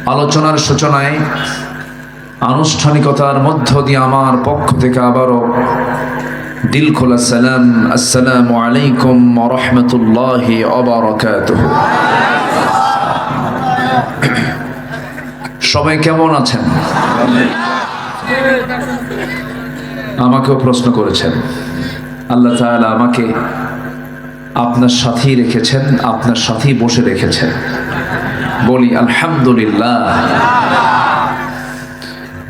আলোচনার সূচনায় আনুষ্ঠানিকতার মধ্য দিয়ে আমার পক্ষ থেকে আবারও দিল খোলা সালাম, আসসালামু আলাইকুম ওয়া রাহমাতুল্লাহি ওয়া বারাকাতুহু। সবাই কেমন আছেন? আমাকেও প্রশ্ন করেছেন। আল্লাহ তাআলা আমাকে আপনার সাথেই রেখেছেন, আপনার সাথেই বসে রেখেছেন। বলি আলহামদুলিল্লাহ।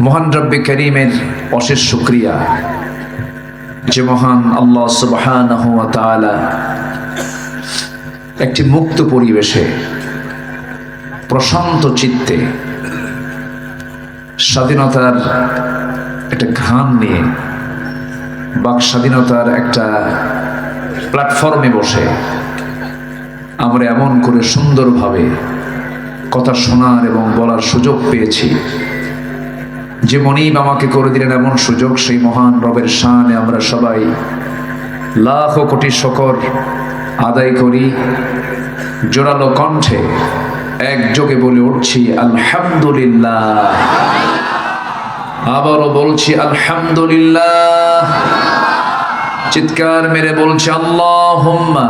মহান রব্বে করিমের অশেষ শুকরিয়া যে মহান আল্লাহ সুবহানাহু ওয়া তাআলা একটি মুক্ত পরিবেশে প্রশান্ত চিত্তে স্বাধীনতার একটা ঘ্রাণ নিয়ে বাক স্বাধীনতার একটা প্ল্যাটফর্মে বসে আমরা এমন করে সুন্দরভাবে কথা শোনার এবং বলার সুযোগ পেয়েছি। যে মনিব আমাকে করে দিলেন এমন সুযোগ, সেই মহান রবের শানে আমরা সবাই লাখ কোটি শকর আদায় করি। জোরালো কণ্ঠে একযোগে বলে উঠছি আলহামদুলিল্লাহ। আবারও বলছি আলহামদুলিল্লাহ। চিৎকার মেরে বলছি আল্লাহুম্মা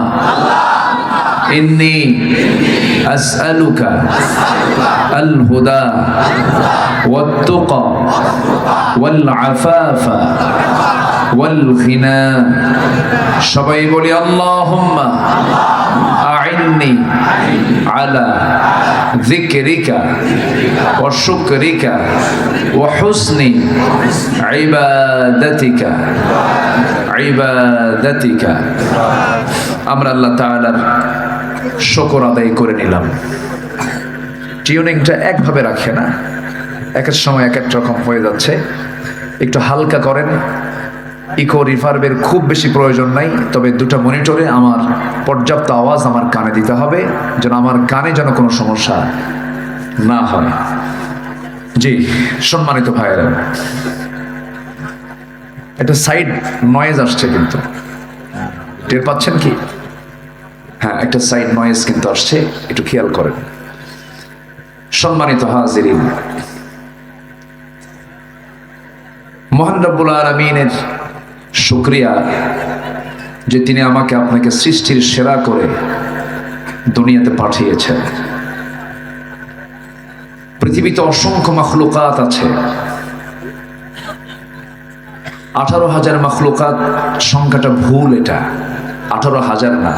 ইন্নী আসআলুকা আল হুদা ওয়াত তুকা ওয়াল আফাফা ওয়াল গিনা। সবাই বলি আল্লাহুম্মা আইন্নি আলা যিকরিকা ওয়া শুকরিকা ওয়া হুসনি ইবাদাতিকা ইবাদাতিকা। আমরা আল্লাহ তাআলার শুকর আদায় করে নিলাম। টিউনিংটা একভাবে রাখে না, এক এক সময় এক এক রকম হয়ে যাচ্ছে। একটু হালকা করেন। ইকো রিভার্বের খুব বেশি প্রয়োজন নাই, তবে দুটো মনিটরে আমার পর্যাপ্ত আওয়াজ আমার কানে দিতে হবে, যেন আমার কানে যেন কোনো সমস্যা না হয়। জি সম্মানিত ভাইয়েরা, একটা সাইড নয়েজ আসছে, কিন্তু টের পাচ্ছেন কি? হ্যাঁ, একটা সাইড নয়েজ কিন্তু আসছে, একটু খেয়াল করেন। সম্মানিত হাজিরিন, মহান রব্বুল আলামিনের শুকরিয়া যে তিনি আমাকে আপনাকে সৃষ্টির সেরা করে দুনিয়াতে পাঠিয়েছেন। পৃথিবীতে অসংখ্য মাখলুকাত আছে, 18,000 মাখলুকাত। সংখ্যাটা ভুল, এটা 18,000 না,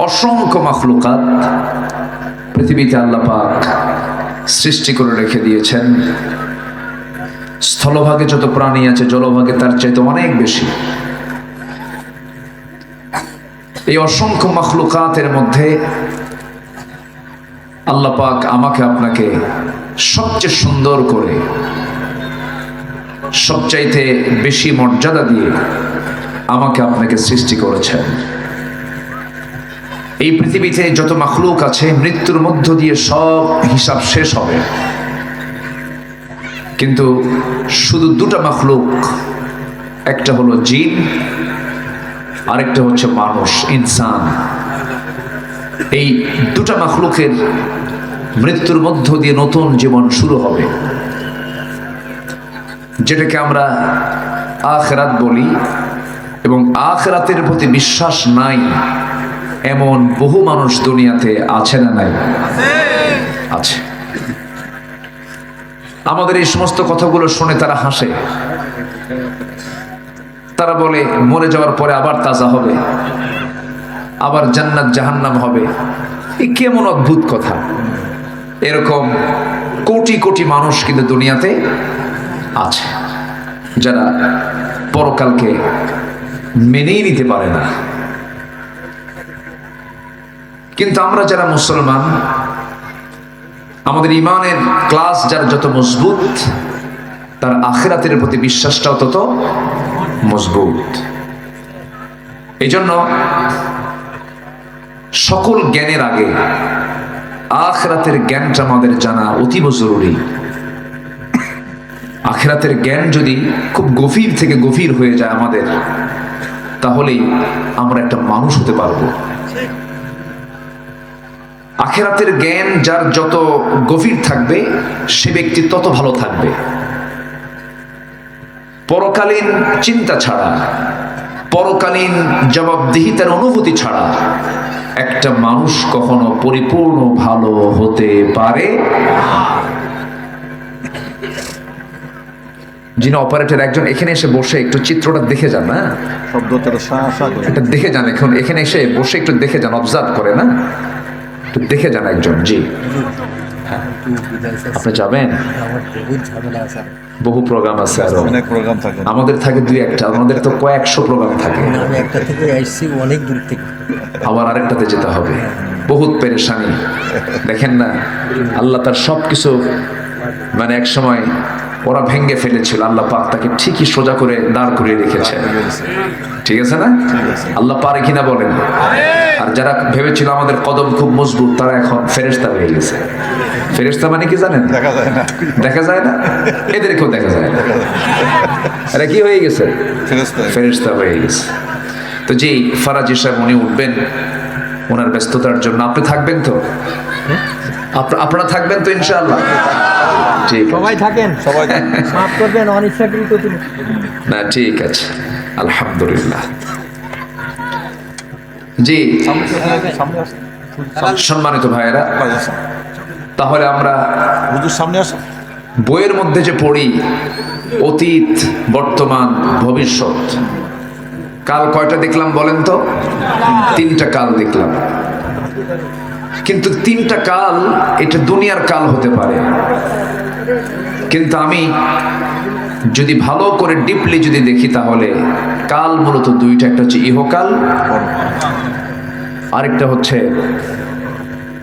অসংখ্য মাখলুকাত পৃথিবীতে আল্লাহ পাক সৃষ্টি করে রেখে দিয়েছেন। স্থলভাগে যত প্রাণী আছে, জলভাগে তার চাইতে অনেক বেশি। এই অসংখ্য মাখলুকাতের মধ্যে আল্লাহ পাক আমাকে আপনাকে সবচেয়ে সুন্দর করে, সবচাইতে বেশি মর্যাদা দিয়ে আমাকে আপনাকে সৃষ্টি করেছেন। এই পৃথিবীতে যত মাখলুক আছে, মৃত্যুর মধ্য দিয়ে সব হিসাব শেষ হবে, কিন্তু শুধু দুটা মাখলুক, একটা হলো জিন, আরেকটা হচ্ছে মানুষ, ইনসান। এই দুটা মাখলুকের মৃত্যুর মধ্য দিয়ে নতুন জীবন শুরু হবে, যেটাকে আমরা আখিরাত বলি। এবং আখিরাতের প্রতি বিশ্বাস নাই এমন বহু মানুষ দুনিয়াতে আছে না নাই? আছে। আমাদের এই সমস্ত কথাগুলো শুনে তারা হাসে। তারা বলে মরে যাওয়ার পরে আবার তাজা হবে, আবার জান্নাত জাহান্নাম হবে। এই কেমন অদ্ভুত কথা! এরকম কোটি কোটি মানুষ কিন্তু দুনিয়াতে আছে যারা পরকালকে মেনেই নিতে পারে না। কিন্তু আমরা যারা মুসলমান, আমাদের ইমানের ক্লাস যার যত মজবুত, তার আখিরাতের প্রতি বিশ্বাসটাও তত মজবুত। এই জন্য সকল জ্ঞানের আগে আখিরাতের জ্ঞানটা আমাদের জানা অতীব জরুরি। আখিরাতের জ্ঞান যদি খুব গভীর থেকে গভীর হয়ে যায় আমাদের, তাহলেই আমরা একটা মানুষ হতে পারবো। আখিরাতের জ্ঞান যার যত গভীর থাকবে সে ব্যক্তি তত ভালো থাকবে। পরকালীন চিন্তা ছাড়া, পরকালীন জবাবদিহিতার অনুভূতি ছাড়া একটা মানুষ কখনো পরিপূর্ণ ভালো হতে পারে। যিনি অপারেটর একজন এখানে এসে বসে একটু চিত্রটা দেখে যান, না এটা দেখে যান, এখন এখানে এসে বসে একটু দেখে যান, অবজার্ভ করে না, একটু দেখে যান একজন। জি হ্যাঁ, আপনি যাবেন? বহু প্রোগ্রাম আছে, আরো অনেক প্রোগ্রাম থাকে, আমাদের থাকে দুই একটা, আমাদের তো কয়েকশো প্রোগ্রাম থাকে। আমি একটা থেকে আসছি অনেক দূর থেকে, আবার আরেকটাতে যেতে হবে, বহুত পেরেশানি। দেখেন না, আল্লাহ তার সবকিছু মানে এক সময় ওরা ভেঙ্গে ফেলেছিল, আল্লাহ পাক তাকে ঠিকই সোজা করে দাঁড় করিয়ে রেখেছে। ঠিক আছে না? আল্লাহ পারে কিনা বলেন। আর যারা ভেবেছিল আমাদের কদম খুব মজবুত, তারা এখন ফেরেশতা হয়ে গেছে। ফেরেশতা মানে কি জানেন? দেখা যায় না, দেখা যায় না, এদেরকেও দেখা যায় না। এরা কি হয়ে গেছে? ফেরেশতা হয়ে গেছে। তো জি, ফারাজি সাহেব উনি উঠবেন ওনার ব্যস্ততার জন্য। আপনি থাকবেন তো? আপনারা থাকবেন তো ইনশাআল্লাহ? ঠিক, সবাই থাকেন, সবাই মাফ করবেন অনিচ্ছাকৃত। না ঠিক আছে, আলহামদুলিল্লাহ। জি সম্মানিত ভাইয়েরা, তাহলে আমরা সামনে আসা বইয়ের মধ্যে যে পড়ি অতীত, বর্তমান, ভবিষ্যৎ, কাল কয়টা দেখলাম বলেন তো? তিনটা কাল দেখলাম। কিন্তু তিনটা কাল এটা দুনিয়ার কাল হতে পারে, কিন্তু আমি যদি ভালো করে ডিপলি যদি দেখি তাহলে কাল মূলত দুইটা, একটা হচ্ছে ইহকাল, আরেকটা হচ্ছে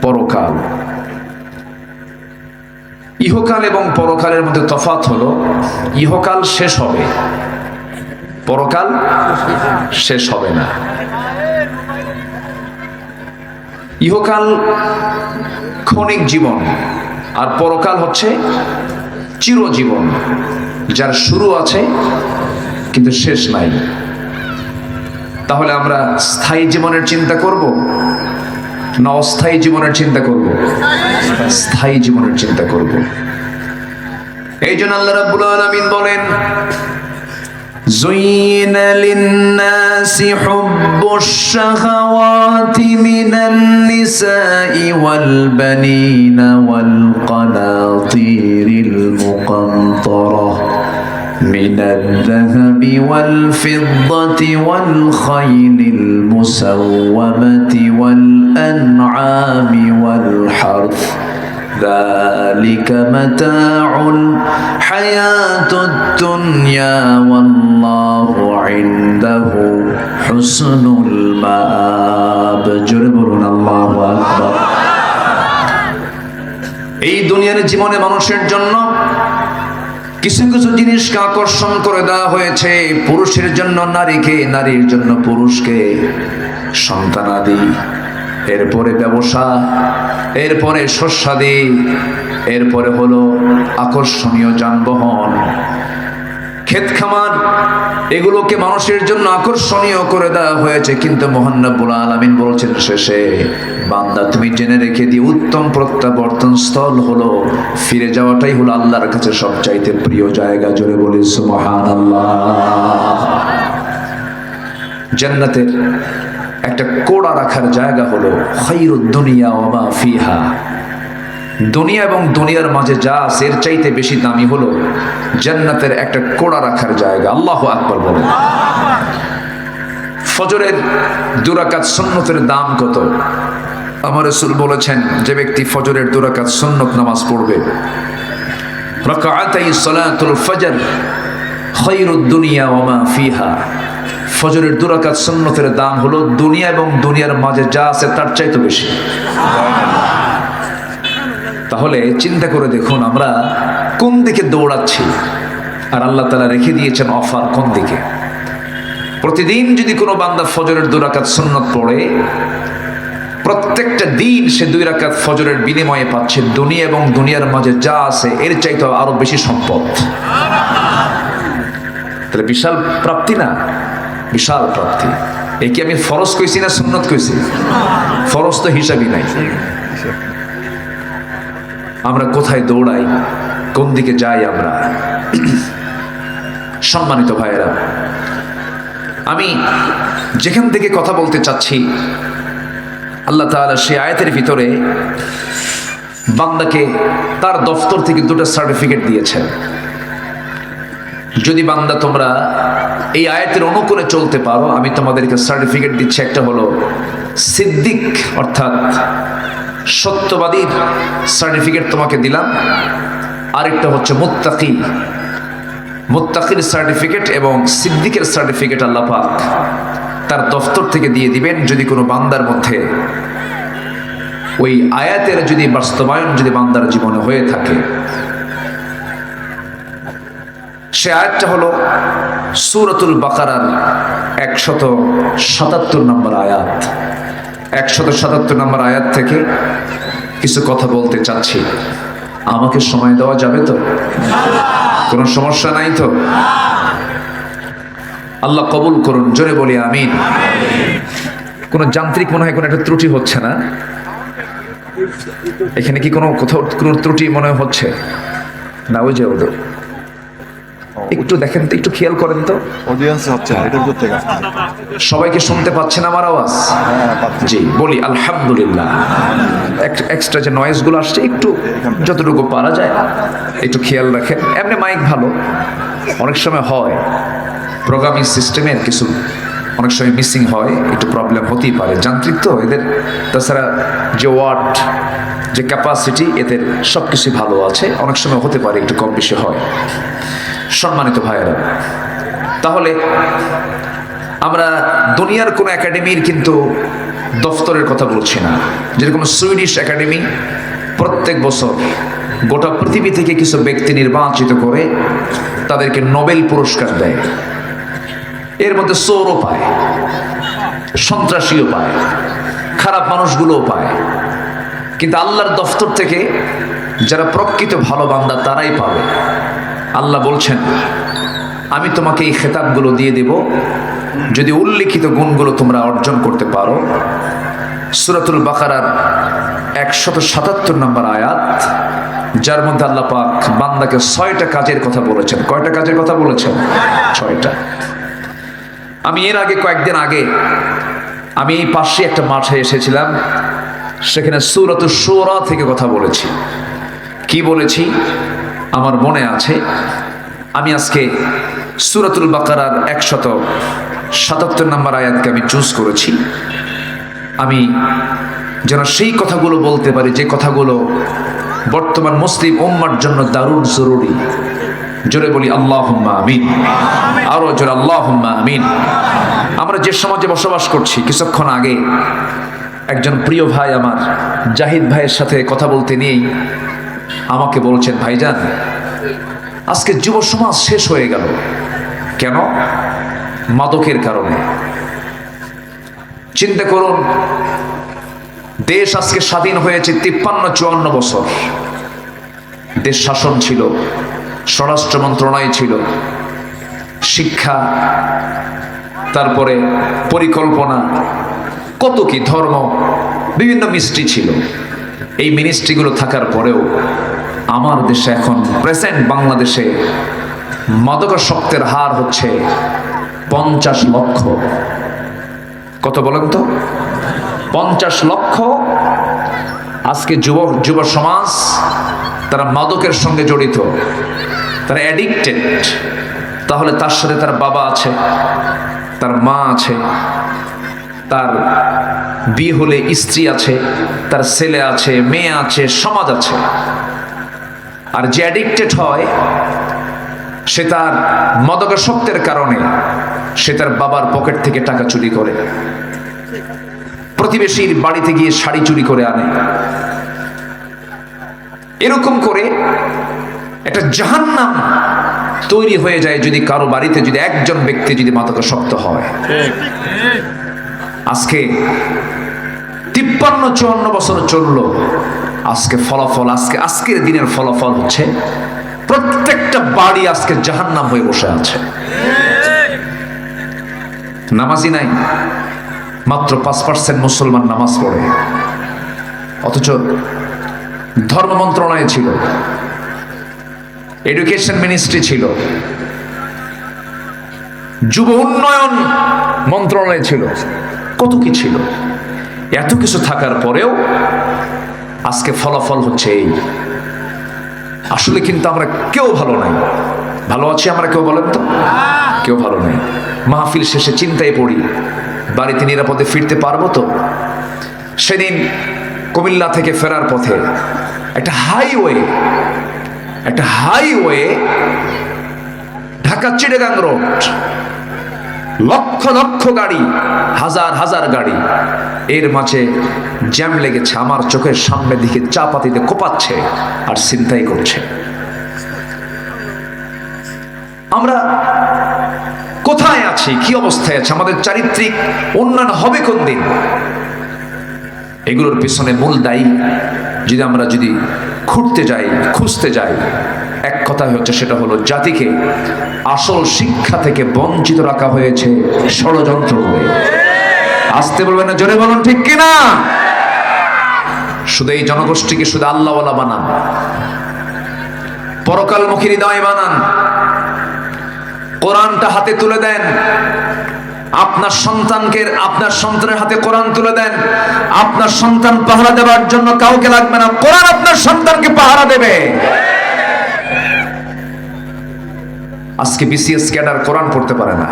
পরকাল। ইহকাল এবং পরকালের মধ্যে তফাৎ হলো ইহকাল শেষ হবে, পরকাল শেষ হবে না। ইহকাল ক্ষণিক জীবন আর পরকাল হচ্ছে চিরজীবন, যার শুরু আছে কিন্তু শেষ নাই। তাহলে আমরা স্থায়ী জীবনের চিন্তা করব না অস্থায়ী জীবনের চিন্তা করব? স্থায়ী জীবনের চিন্তা করব। এই জন্য আল্লাহ রাব্বুল আলামিন বলেন, زين للناس حب الشهوات من النساء والبنين والقناطير المقنطرة من الذهب والفضة والخيل المسومة والأنعام والحرث ذلك متاع الحياة الدنيا والله عنده حسن المآب। جربنا الله أكبر। এই দুনিয়ার জীবনে মানুষের জন্য কিছু কিছু জিনিসকে আকর্ষণ করে দেওয়া হয়েছে। পুরুষের জন্য নারীকে, নারীর জন্য পুরুষকে, সন্তানাদি, এরপরে ব্যবসা, এরপরে শস্যাদি, এরপরে হলো আকর্ষণীয় যানবাহন, ক্ষেত খামার, এগুলোকে মানুষের জন্য আকর্ষণীয় করে দেওয়া হয়েছে। কিন্তু মহান রব্বুল আলামিন বলছেন শেষে, বান্দা তুমি জেনে রেখে দিয়ে উত্তম প্রত্যাবর্তন স্থল হলো ফিরে যাওয়াটাই হলো আল্লাহর কাছে সবচাইতে প্রিয় জায়গা। জোরে বলি সুবহানাল্লাহ। জান্নাতের একটা কোড়া রাখার জায়গা হলো খায়রুদ দুনিয়া ওয়া মা ফিহা। দুনিয়া এবং দুনিয়ার মাঝে যা আছে এর চাইতে বেশি দামি হলো জান্নাতের একটা কোড়া রাখার জায়গা। আল্লাহু আকবার বলেন। ফজরের 2 রাকাত সুন্নতের দাম কত? আমার রাসূল বলেছেন, যে ব্যক্তি ফজরের 2 রাকাত সুন্নত নামাজ পড়বে, রাকাআতাই সালাতুল ফজর খায়রুদ দুনিয়া ওয়া মা ফিহা, ফজরের 2 রাকাত সুন্নতের দাম হলো দুনিয়া এবং দুনিয়ার মাঝে যা আছে তার চাইতে বেশি। তাহলে চিন্তা করে দেখুন আমরা কোন দিকে দৌড়াচ্ছি, আর আল্লাহ তাআলা রেখে দিয়েছেন অফার কোন দিকে। প্রতিদিন যদি কোনো বান্দা ফজরের 2 রাকাত সুন্নত পড়ে, প্রত্যেকটা দিন সে 2 রাকাত ফজরের বিনিময়ে পাচ্ছে দুনিয়া এবং দুনিয়ার মাঝে যা আছে এর চাইতে আরো বেশি সম্পদ। তাহলে বিশাল প্রাপ্তি না? বিশাল প্রাপ্তি। এ কি আমি ফরজ কইছি না সুন্নত কইছি? ফরজ তো হিসাবই নাই, আমরা কোথায় দৌড়াই, কোন দিকে যাই আমরা। সম্মানিত ভাইয়েরা, আমি যেখান থেকে কথা বলতে চাচ্ছি, আল্লাহ তাআলা সেই আয়াতের ভিতরে বান্দাকে তার দফতর থেকে দুটো সার্টিফিকেট দিয়েছেন। যদি বান্দা তোমরা এই আয়াতের অনুকূলে চলতে পারো, আমি তোমাদেরকে সার্টিফিকেট দিচ্ছি। একটা হলো সিদ্দিক অর্থাৎ সত্যবাদীর সার্টিফিকেট তোমাকে দিলাম, আরেকটা হচ্ছে মুত্তাকি, মুত্তাকির সার্টিফিকেট এবং সিদ্দিকের সার্টিফিকেট আল্লাহ পাক তার দফতর থেকে দিয়ে দিবেন যদি কোনো বান্দার মধ্যে ওই আয়াতের যদি বাস্তবায়ন যদি বান্দার জীবনে হয়ে থাকে। সে আয়াতটা হলো সূরাতুল বাকারার 177 নম্বর আয়াত। 177 নম্বর আয়াত থেকে কিছু কথা বলতে চাচ্ছি। আমাকে সময় দেওয়া যাবে তো? কোনো সমস্যা নাই তো? আল্লাহ কবুল করুন, জোরে বলি আমিন। কোনো যান্ত্রিক মনে হয় কোনো একটা ত্রুটি হচ্ছে না এখানে? কি কোনো কোথাও কোনো ত্রুটি মনে হচ্ছে না? ওই যে ওদের একটু দেখেন তো, একটু খেয়াল করেন তো। অডিয়েন্স হচ্ছে না, এটার করতে সবাইকে শুনতে পাচ্ছেন আমার আওয়াজ? জি, বলি আলহামদুলিল্লাহ। এক্সট্রা যে নয়েজগুলো আসছে একটু যতটুকু পারা যায় একটু খেয়াল রাখেন। এমনি মাইক ভালো, অনেক সময় হয় প্রোগ্রামিং সিস্টেমের কিছু অনেক সময় মিসিং হয়, একটু প্রবলেম হতেই পারে, যান্ত্রিক তো এদের। তাছাড়া যে ওয়াট যে ক্যাপাসিটি এদের সব কিছুই ভালো আছে, অনেক সময় হতে পারে একটু কম বেশি হয়। সম্মানিত ভাইয়েরা, তাহলে আমরা দুনিয়ার কোনো একাডেমির কিন্তু দফতরের কথা বলছি না। যেরকম সুইডিশ একাডেমি প্রত্যেক বছর গোটা পৃথিবী থেকে কিছু ব্যক্তি নির্বাচিত করে তাদেরকে নোবেল পুরস্কার দেয়। এর মধ্যে চোরও পায়, সন্ত্রাসীও পায়, খারাপ মানুষগুলোও পায়, কিন্তু আল্লাহর দফতর থেকে যারা প্রকৃত ভালো বান্দা তারাই পাবে। আল্লাহ বলছেন, আমি তোমাকে এই খেতাবগুলো দিয়ে দেব যদি উল্লিখিত গুণগুলো তোমরা অর্জন করতে পারো। সূরাতুল বাকারার 177 নম্বর আয়াত, যার মধ্যে আল্লাহ পাক বান্দাকে 6টা কাজের কথা বলেছেন। কয়টা কাজের কথা বলেছেন? 6টা। আমি এর আগে কয়েকদিন আগে আমি এই পাশে একটা মাঠে এসেছিলাম, সেখানে সূরাতুশ শুরা থেকে কথা বলেছি। কি বলেছি আমার মনে আছে। আমি আজকে সূরাতুল বাকারার 177 নম্বর আয়াতকে আমি চুজ করেছি। আমি যেন সেই কথাগুলো বলতে পারি যে কথাগুলো বর্তমান মুসলিম উম্মার জন্য দারুণ জরুরি। জোরে বলি আল্লাহুম্মা আমিন। আরো জোরে আল্লাহুম্মা আমিন। আমরা যে সমাজে বসবাস করছি, কিছুক্ষণ আগে একজন প্রিয় ভাই আমার জাহিদ ভাইয়ের সাথে কথা বলতে নিয়েই আমাকে বলছেন, ভাইজান আজকে যুব সমাজ শেষ হয়ে গেল। কেন? মাদকের কারণে। চিন্তা করুন, দেশ আজকে স্বাধীন হয়েছে 53-54 বছর। দেশ শাসন ছিল, স্বরাষ্ট্র মন্ত্রণালয় ছিল, শিক্ষা, তারপরে পরিকল্পনা, কত কি ধর্ম, বিভিন্ন মিনিস্ট্রি ছিল। এই মিনিস্ট্রিগুলো থাকার পরেও আমার দেশে এখন প্রেজেন্ট বাংলাদেশে মাদকাসক্তের হার হচ্ছে 50 লক্ষ। কত বলেন তো? 50 লক্ষ। আজকে যুব সমাজ তারা মাদকের সঙ্গে জড়িত, তারা অ্যাডিক্টেড। তাহলে তার সাথে তার বাবা আছে, তার মা আছে, তার বিয়ে হলে স্ত্রী আছে, তার ছেলে আছে, মেয়ে আছে, সমাজ আছে। আর যে অ্যাডিক্টেড হয় সে তার মাদকাসক্তের কারণে সে তার বাবার পকেট থেকে টাকা চুরি করে, প্রতিবেশীর বাড়িতে গিয়ে শাড়ি চুরি করে আনে। এরকম করে একটা জাহান্নাম তৈরি হয়ে যায় যদি কারো বাড়িতে যদি একজন ব্যক্তি যদি মাদকাসক্ত হয়। আজকে 53-54 বছর চললো। আজকে ফলাফল, আজকের দিনের ফলাফল হচ্ছে প্রত্যেকটা বাড়ি আজকে জাহান্নাম হয়ে বসে আছে। নামাজি নাই, মাত্র 5% মুসলমান নামাজ পড়ে, অথচ ধর্ম মন্ত্রণালয় ছিল, এডুকেশন মিনিস্ট্রি ছিল, যুব উন্নয়ন মন্ত্রণালয় ছিল, কত কি ছিল। এত কিছু থাকার পরেও আজকে ফলাফল হচ্ছে এই। আসলে কিন্তু আমরা কেউ ভালো নাই। ভালো আছি আমরা কেউ? বলেন তো, কেউ ভালো নেই। মাহফিল শেষে চিন্তায় পড়ি, বাড়িতে নিরাপদে ফিরতে পারবো তো? সেদিন কুমিল্লা থেকে ফেরার পথে একটা হাইওয়ে ঢাকা চিটাগাং রোড, লক্ষ লক্ষ গাড়ি, হাজার হাজার গাড়ি, এর মাঝে জ্যাম লেগেছে। আমার চোখের সামনে দিকে চাপাতিতে কোপাচ্ছে আর ছিনতাই করছে। আমরা কোথায় আছি, কি অবস্থায় আছে, আমাদের চারিত্রিক উন্নয়ন হবে কোন দিন? এগুলোর পিছনে মূল দায়ী যদি খুঁজতে যাই, এক কথা হচ্ছে সেটা হলো জাতিকে আসল শিক্ষা থেকে বঞ্চিত রাখা হয়েছে ষড়যন্ত্র করে। আসতে বলবেন না, জোরে বলুন ঠিক কিনা? শুধু এই জনগোষ্ঠীকে শুধু আল্লাহওয়ালা বানান, পরকালমুখী হৃদয় বানান, কোরআনটা হাতে তুলে দেন, আপনার সন্তানের হাতে কোরআন তুলে দেন। আপনার সন্তান পাহারা দেওয়ার জন্য কাউকে লাগবে না, কোরআন আপনার সন্তানকে পাহারা দেবে। আজকে বিসিএস ক্যাডার কোরআন পড়তে পারে না।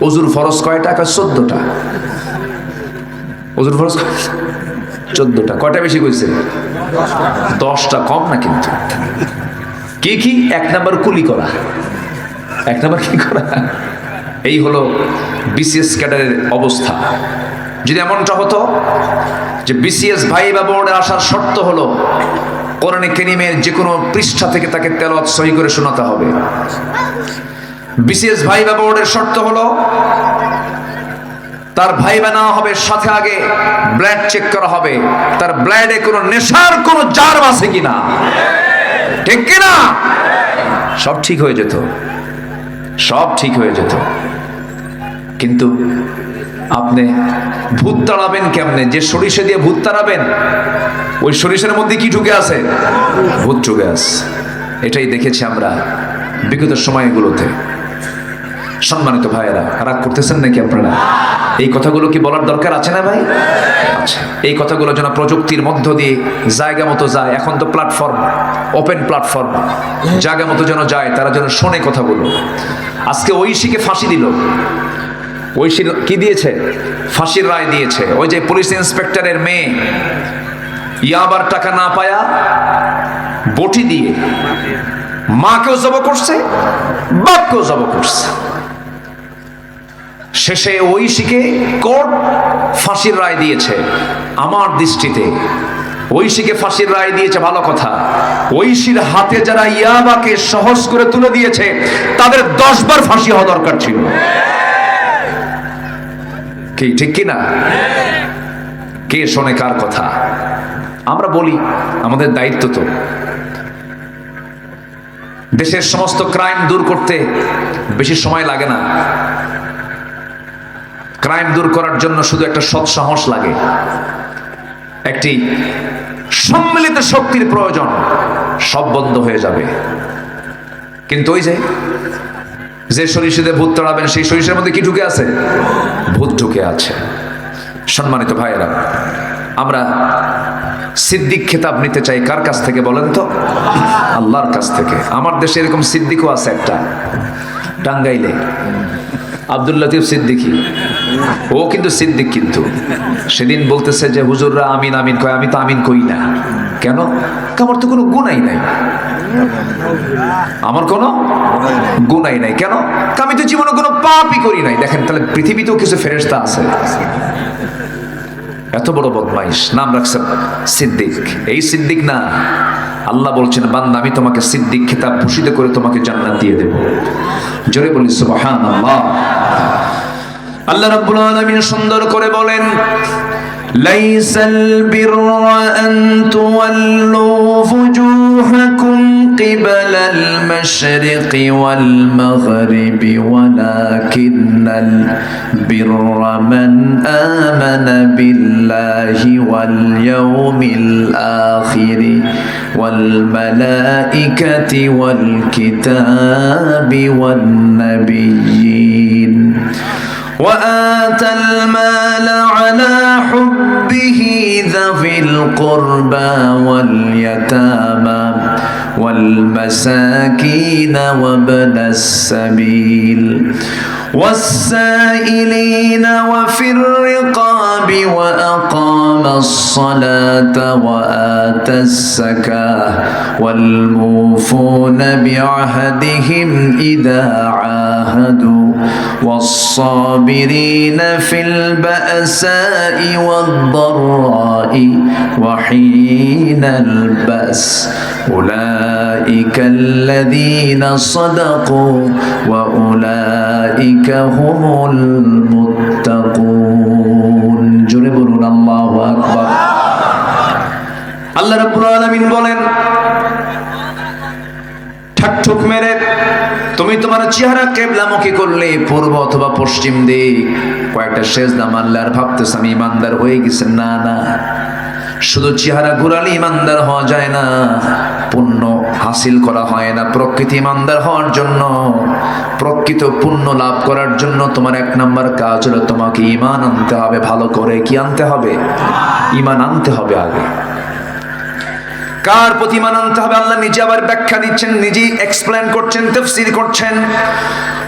ওযুর ফরজ কয়টা? 14টা। ওযুর ফরজ 14টা। কয়টা বেশি কইছে? 10টা। কম না কিন্তু। কি 1 নাম্বার কুলি করা, 1 নাম্বার কি করা? এই হলো বিসিএস ক্যাডারের অবস্থা। যদি এমনটা হতো যে বিসিএস ভাইবা বোর্ডে আসার শর্ত হলো কোরআনে কারীমের যে কোনো পৃষ্ঠা থেকে তাকে তেলাওয়াত সহি করে শোনাতে হবে। বিসিএস ভাইবা বোর্ডের শর্ত হলো তার ভাইবা নেওয়া হবে, সাথে আগে ব্লাড চেক করা হবে, তার ব্লাডে কোনো নেশার কোনো জার্ম আছে কিনা, ঠিক কিনা? সব ঠিক হয়ে যেত, সব ঠিক হয়ে যেত। কিন্তু আপনি ভূত তাড়াবেন কেমনে? যে সরিষা দিয়ে ভূত তাড়াবেন, ওই সরিষার মধ্যে কি ঢুকে আছে? ভূত ঢুকে আছে। এটাই দেখেছি আমরা বিগত সময়গুলোতে। সম্মানিত ভাইয়েরা, রাগ করতেছেন নাকি আপনারা? এই কথাগুলো কি বলার দরকার আছে না ভাই? আচ্ছা, এই কথাগুলো যেন প্রযুক্তির মধ্য দিয়ে জায়গা মতো যায়। এখন তো প্ল্যাটফর্ম, ওপেন প্ল্যাটফর্ম, জায়গা মতো যেন যায়, তারা যেন শোনে কথাগুলো। আজকে ঐশীকে ফাঁসি দিল। ঐশীর কি দিয়েছে? ফাঁসির রায় দিয়েছে। ওই যে পুলিশ ইন্সপেক্টরের মেয়ে ইয়াবার টাকা না পায়া বটি দিয়ে মাকেও জব করছে, বাপকেও জব করছে। শেষে ঐশীকে কোর্ট ফাঁসির রায় দিয়েছে। আমার দৃষ্টিতে ঐশীকে ফাঁসির রায় দিয়েছে ভালো কথা। ঐশীর হাতে যারা ইয়াবাকে সহজ করে তুলে দিয়েছে তাদের 10 বার ফাঁসি হওয়া দরকার ছিল। কি ঠিক কিনা? কে শোনে কার কথা? আমরা বলি, আমাদের দায়িত্ব তো দেশের সমস্ত ক্রাইম দূর করতে বেশি সময় লাগে না। ক্রাইম দূর করার জন্য শুধু একটা সৎ সাহস লাগে, একটি সম্মিলিত শক্তির প্রয়োজন। সব বন্ধ হয়ে যাবে। কিন্তু ওই যে সরিষাতে ভূত তাড়াবেন, সেই সরিষার মধ্যে কি ঢুকে আছে? ভূত ঢুকে আছে। সম্মানিত ভাইয়েরা, আমরা সিদ্দিক খেতাব নিতে চাই কার কাছ থেকে বলেন তো? আল্লাহর কাছ থেকে। আমার দেশে এরকম সিদ্দিকও আছে একটা, টাঙ্গাইলে, আব্দুল লতিফ সিদ্দিকী। ও কিন্তু সিদ্দিক, কিন্তু সেদিন বলতেছে যে হুজুররা আমিন আমিন কয়, আমি তো আমিন কই না। কেন? আমার তো কোনো গুনাই নাই, আমার কোনো গুনাই নাই। কেন? আমি তো জীবনে কোনো পাপই করি নাই। দেখেন, তাহলে পৃথিবীতেও কিছু ফেরেশতা আছে। এত বড় বদমাইশ, নাম রাখছেন সিদ্দিক। এই সিদ্দিক না, আল্লাহ বলছেন বান্দা আমি তোমাকে সিদ্দিক খেতাব ভূষিত করে তোমাকে জান্নাত দিয়ে দেব। জোরে বলি সুবহানাল্লাহ। আল্লাহ রাব্বুল আলামিন সুন্দর করে বলেন, লাইসাল বিররা আন তুওয়াল্লু ফুজুহাকুম قبل المشرق والمغرب ولكن البر من آمن بالله واليوم الآخر والملائكة والكتاب والنبيين وآتى المال على حبه ذوي القربى واليتامى والمساكين وابن السبيل والسائلين وفي الرقاب وأقام الصلاة وآتى الزكاة والموفون بعهدهم إذا عاهدوا والصابرين في البأساء والضراء وحين البأس أولئك الذين صدقوا وأولئك هم المتقون جربون الله أكبر আল্লাহ রাব্বুল আলামিন বলেন ঠাকঠুক মেরে তুমি তোমার চেহারা কিবলামুখী করলে পূর্ব অথবা পশ্চিম দিক কয়েকটা সেজদা মারলে আর ভাবতেছ আমি ইমানদার হয়ে গেছি না না শুধু চেহারা ঘুরালে ইমানদার হওয়া যায় না পুণ্য হাসিল করা হয় না প্রকৃত ইমানদার হওয়ার জন্য প্রকৃত পুণ্য লাভ করার জন্য তোমার এক নাম্বার কাজ হলো তোমাকে ঈমান আনতে হবে ভালো করে কি আনতে হবে ঈমান আনতে হবে আগে কার প্রতি ঈমান আনতে হবে আল্লাহ নিজে আবার ব্যাখ্যা দিচ্ছেন নিজেই এক্সপ্লেইন করছেন তাফসীর করছেন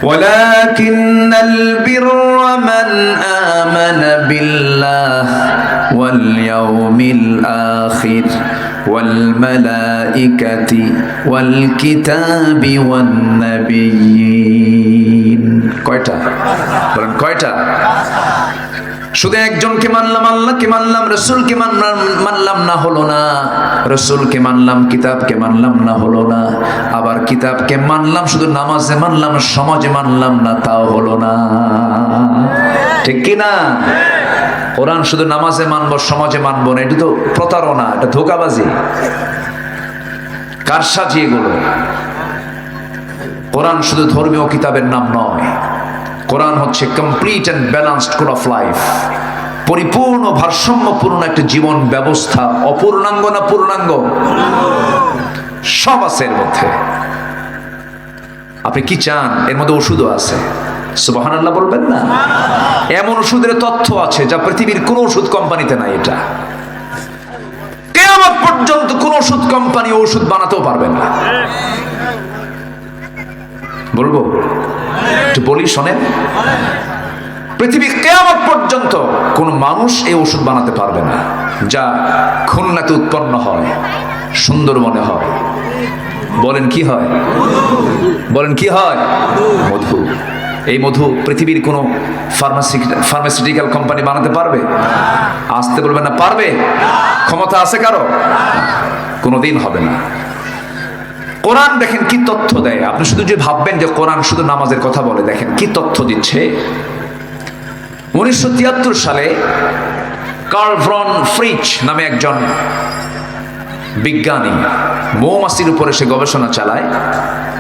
ওয়ালাকিন্নাল বিররা মান আমানা বিল্লাহ ওয়াল ইয়াউমিল আখির ওয়াল মালাইকাতি ওয়াল কিতাবি ওয়ান নাবিয়্যিন কয়টা বলেন কয়টা শুধু একজনকে মানলাম আল্লাহকে মানলাম রাসূলকে মানলাম না হলো না রাসূলকে মানলাম কিতাবকে মানলাম না হলো না আবার কিতাবকে মানলাম শুধু নামাজে মানলাম সমাজে মানলাম না তাও হলো না ঠিক কি না কোরআন শুধু নামাজে মানবো সমাজে মানবো না এটা তো প্রতারণা এটা ধোঁকাবাজি কারসাজি এগুলো কোরআন শুধু ধর্মীয় কিতাবের নাম নয় কোরআন হচ্ছে complete and balanced code of life পরিপূর্ণ ভারসাম্যপূর্ণ একটা জীবন ব্যবস্থা অপূর্ণাঙ্গ না পূর্ণাঙ্গ সব আছে এর মধ্যে আপনি কি চান এর মধ্যে ওষুধও আছে সুবহানাল্লাহ বলবেন না এমন ওষুধের তথ্য আছে যা পৃথিবীর কোন ওষুধ কোম্পানিতে নাই এটা কিয়ামত পর্যন্ত কোন ওষুধ কোম্পানি ওষুধ বানাতেও পারবে না বলবো একটু বলি শোনেন পৃথিবী কিয়ামত পর্যন্ত কোন মানুষ এই ওষুধ বানাতে পারবে না যা খুলনাতে উৎপন্ন হয় সুন্দরবনে হয় বলেন কি হয় বলেন কি হয় মধু এই মধু পৃথিবীর কোন ফার্মাসিউটিক্যাল কোম্পানি বানাতে পারবে আসতে বলবেন না পারবে ক্ষমতা আছে কারো কোনোদিন হবে না কোরআন দেখেন কি তথ্য দেয় আপনি শুধু যে ভাববেন যে কোরআন শুধু নামাজের কথা বলে দেখেন কি তথ্য দিচ্ছে 1973 সালে কার্ল ভন ফ্রিচ নামে একজন বিজ্ঞানী মৌমাছির উপরে সে গবেষণা চালায়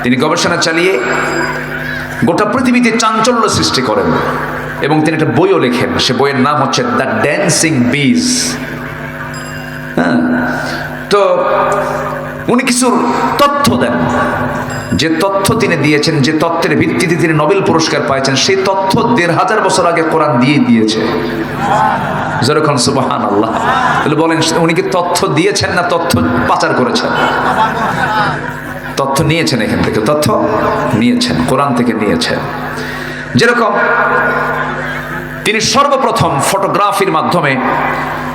তিনি গবেষণা চালিয়ে গোটা পৃথিবীতে চাঞ্চল্য সৃষ্টি করেন এবং তিনি একটা বইও লেখেন সে বইয়ের নাম হচ্ছে দ্য ড্যান্সিং বিজ তো উনি কিছু তথ্য দেন যে তথ্য তিনি দিয়েছেন যে তথ্যের ভিত্তিতে তিনি নোবেল পুরস্কার পাইছেন সেই তথ্য 1500 বছর আগে কোরআন দিয়ে দিয়েছে যেরকম সুবহানাল্লাহ তাহলে বলেন উনি কি তথ্য দিয়েছেন না তথ্য পাচার করেছেন তথ্য নিয়েছেন এখান থেকে তথ্য নিয়েছেন কোরআন থেকে নিয়েছেন যেরকম তিনি সর্বপ্রথম ফটোগ্রাফির মাধ্যমে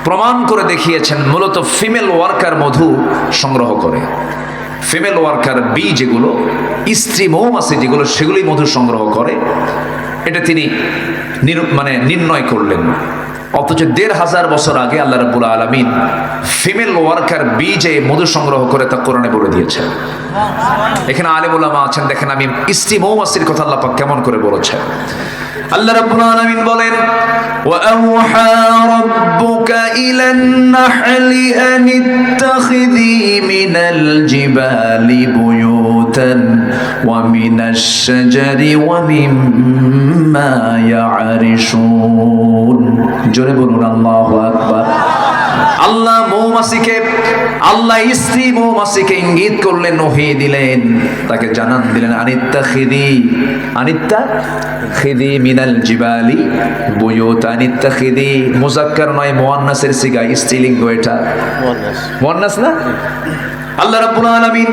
প্রমাণ করে দেখিয়েছেন মূলত ফিমেল ওয়ার্কার মধু সংগ্রহ করে ফিমেল ওয়ার্কার বি যেগুলো স্ত্রী মৌমাছি যেগুলো সেগুলোই মধু সংগ্রহ করে এটা তিনি নির্ণয় করলেন অথচ 1500 বছর আগে আল্লাহ রাব্বুল আলামিন ফিমেল ওয়ার্কার বি যে মধু সংগ্রহ করে তা কোরআনে বলে দিয়েছেন এখানে আলেম উলামা আছেন দেখেন আমি স্ত্রী মৌমাছির কথা আল্লাহ পাক কেমন করে বলেছেন আল্লাহ রাব্বুল আলামিন বলেন وَأَوْحَى رَبُّكَ إِلَى النَّحْلِ أَنِ اتَّخِذِي مِنَ الْجِبَالِ بُيُوتًا وَمِنَ الشَّجَرِ وَمِمَّا يَعْرِشُونَ জোরে বলুন আল্লাহু আকবার। আল্লাহ মৌমাছিকে, আল্লাহ স্ত্রী মৌমাছিকে ইঙ্গিত করলেন, ওহী দিলেন, তাকে জানান দিলেন, আনিত্তাখিদি মিনাল জিবালি বুয়ুত। আনিত্তাখিদি মুযাক্কার নয়, মুয়ান্নাসের সিগা, স্ত্রীলিঙ্গ এটা, মুয়ান্নাস না। আল্লাহ রাব্বুল আলামিন